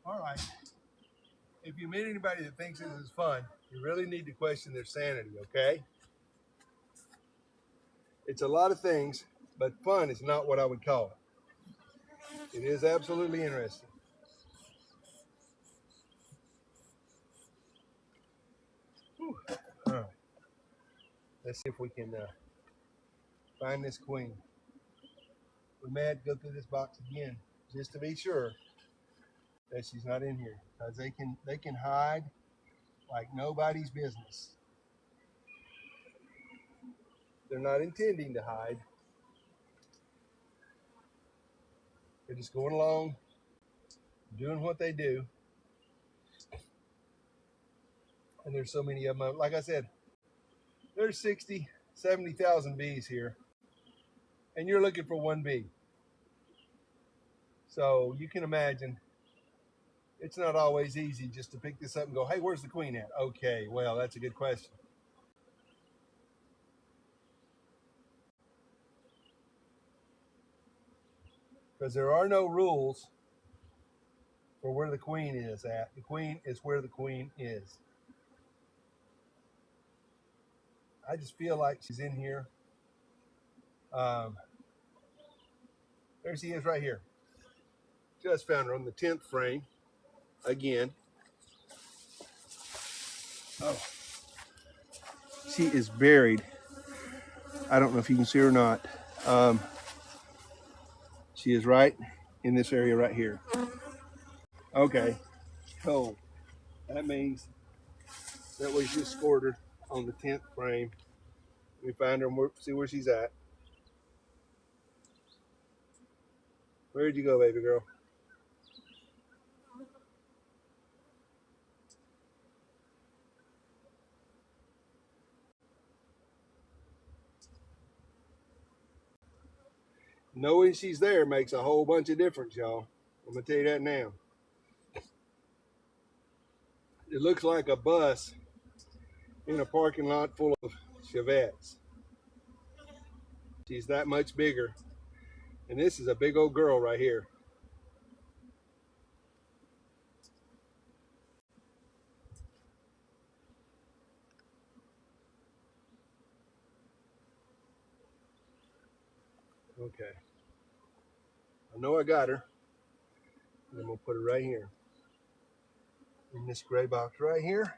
All right. If you meet anybody that thinks this is fun, you really need to question their sanity, okay? It's a lot of things, but fun is not what I would call it. It is absolutely interesting. Whew. All right. Let's see if we can find this queen. We may have to go through this box again just to be sure that she's not in here, because they can hide like nobody's business. They're not intending to hide. They're just going along, doing what they do. And there's so many of them. Like I said, there's 60, 70,000 bees here, and you're looking for one bee. So you can imagine it's not always easy just to pick this up and go, hey, where's the queen at? Okay, well, that's a good question. Because there are no rules for where the queen is at. The queen is where the queen is. I just feel like she's in here. There she is right here. Just found her on the 10th frame again. Oh, she is buried. I don't know if you can see her or not. She is right in this area right here. Okay, so that means that we just scored her on the 10th frame. We find her and see where she's at. Where'd you go, baby girl? Knowing she's there makes a whole bunch of difference, y'all. I'm gonna tell you that now. It looks like a bus in a parking lot full of Chevettes. She's that much bigger. And this is a big old girl right here. Okay. I know I got her. And I'm gonna put her right here. In this gray box right here.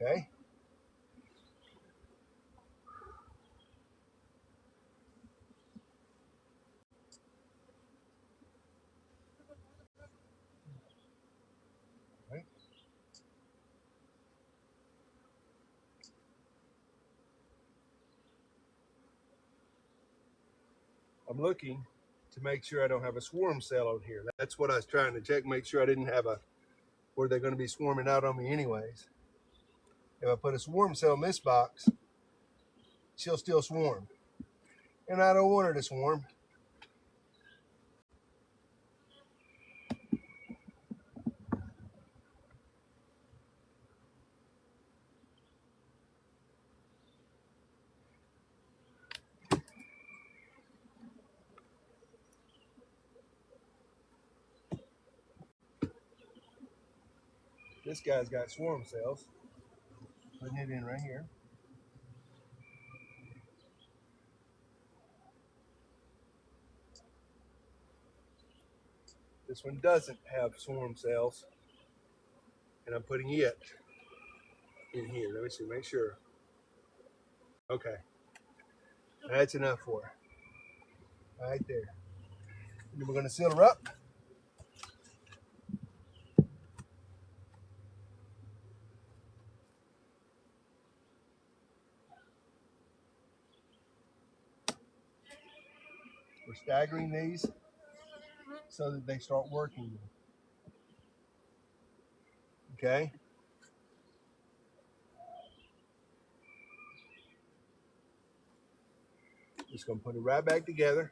Okay. Right. I'm looking to make sure I don't have a swarm cell on here. That's what I was trying to check, make sure I didn't have a where they're going to be swarming out on me anyways. If I put a swarm cell in this box, she'll still swarm. And I don't want her to swarm. This guy's got swarm cells. Putting it in right here. This one doesn't have swarm cells. And I'm putting it in here. Let me see, make sure. Okay. That's enough for her. Right there. And then we're going to seal her up. We're staggering these so that they start working. Okay? Just going to put it right back together.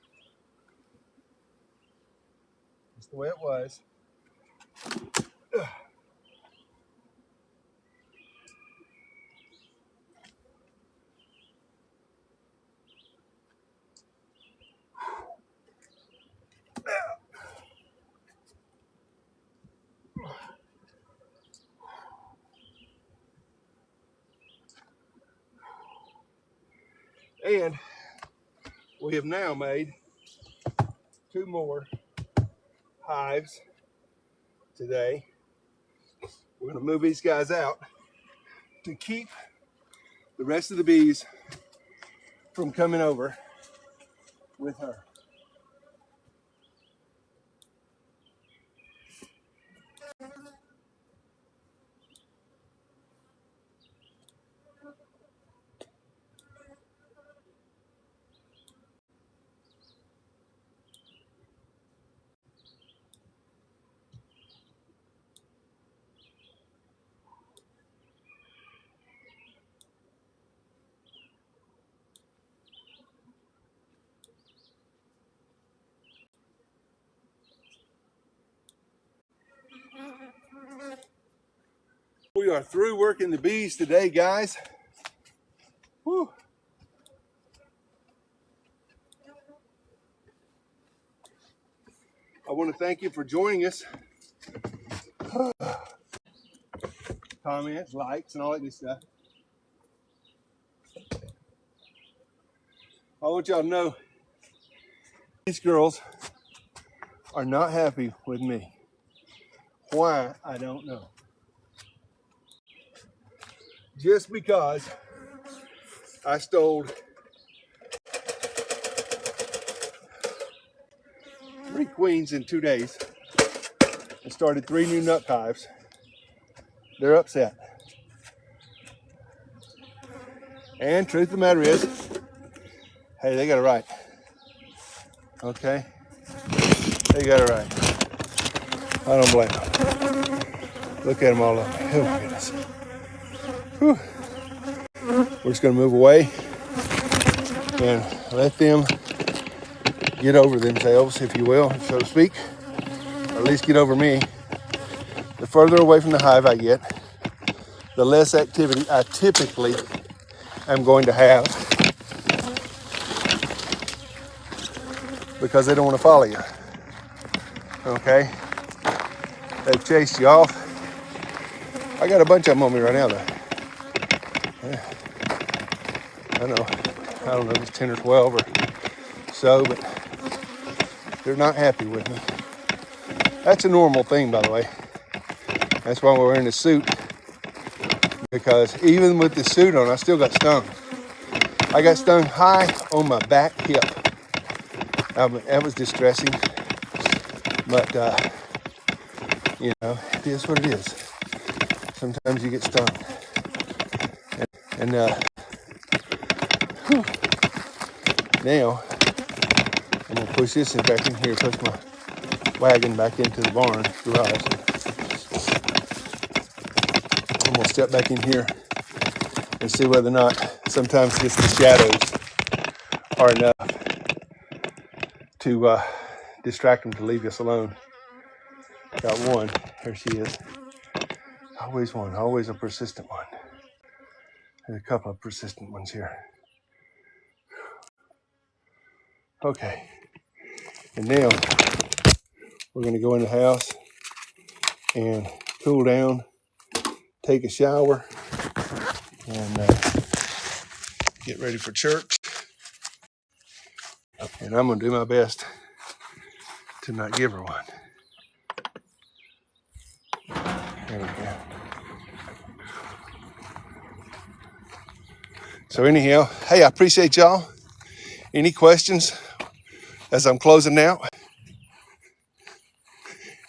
Just the way it was. Ugh. And we have now made 2 more hives today. We're going to move these guys out to keep the rest of the bees from coming over with her. We are through working the bees today, guys. Whew. I want to thank you for joining us. Comments, likes, and all that good stuff. I want y'all to know these girls are not happy with me. Why? I don't know. Just because I stole 3 queens in 2 days and started 3 new nut hives, they're upset. And truth of the matter is, hey, they got it right. Okay? They got it right. I don't blame them. Look at them all up. Oh my goodness. Whew. We're just going to move away and let them get over themselves, if you will, so to speak, or at least get over me. The further away from the hive I get, the less activity I typically am going to have, because they don't want to follow you. Okay? They've chased you off. I got a bunch of them on me right now, though. Yeah. I know. I don't know if it's 10 or 12 or so, but they're not happy with me. That's a normal thing, by the way. That's why we're wearing the suit, because even with the suit on, I still got stung. I got stung high on my back hip. That was distressing, but you know, it is what it is. Sometimes you get stung, and now I'm gonna push this back in here, push my wagon back into the barn garage. I'm gonna step back in here and see whether or not sometimes just the shadows are enough to distract them to leave us alone. Got one. There she is. Always one. Always a persistent one. There's a couple of persistent ones here. Okay. And now we're going to go in the house and cool down, take a shower, and get ready for church. And I'm going to do my best to not give her one. There we go. So anyhow, hey, I appreciate y'all. Any questions as I'm closing out?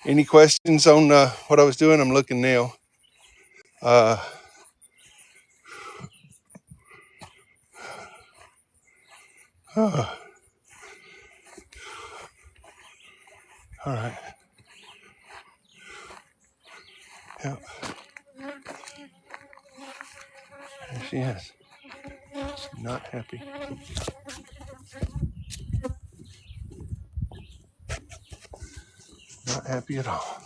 Any questions on what I was doing? I'm looking now. All right. Yep. There she is. Not happy. Not happy at all.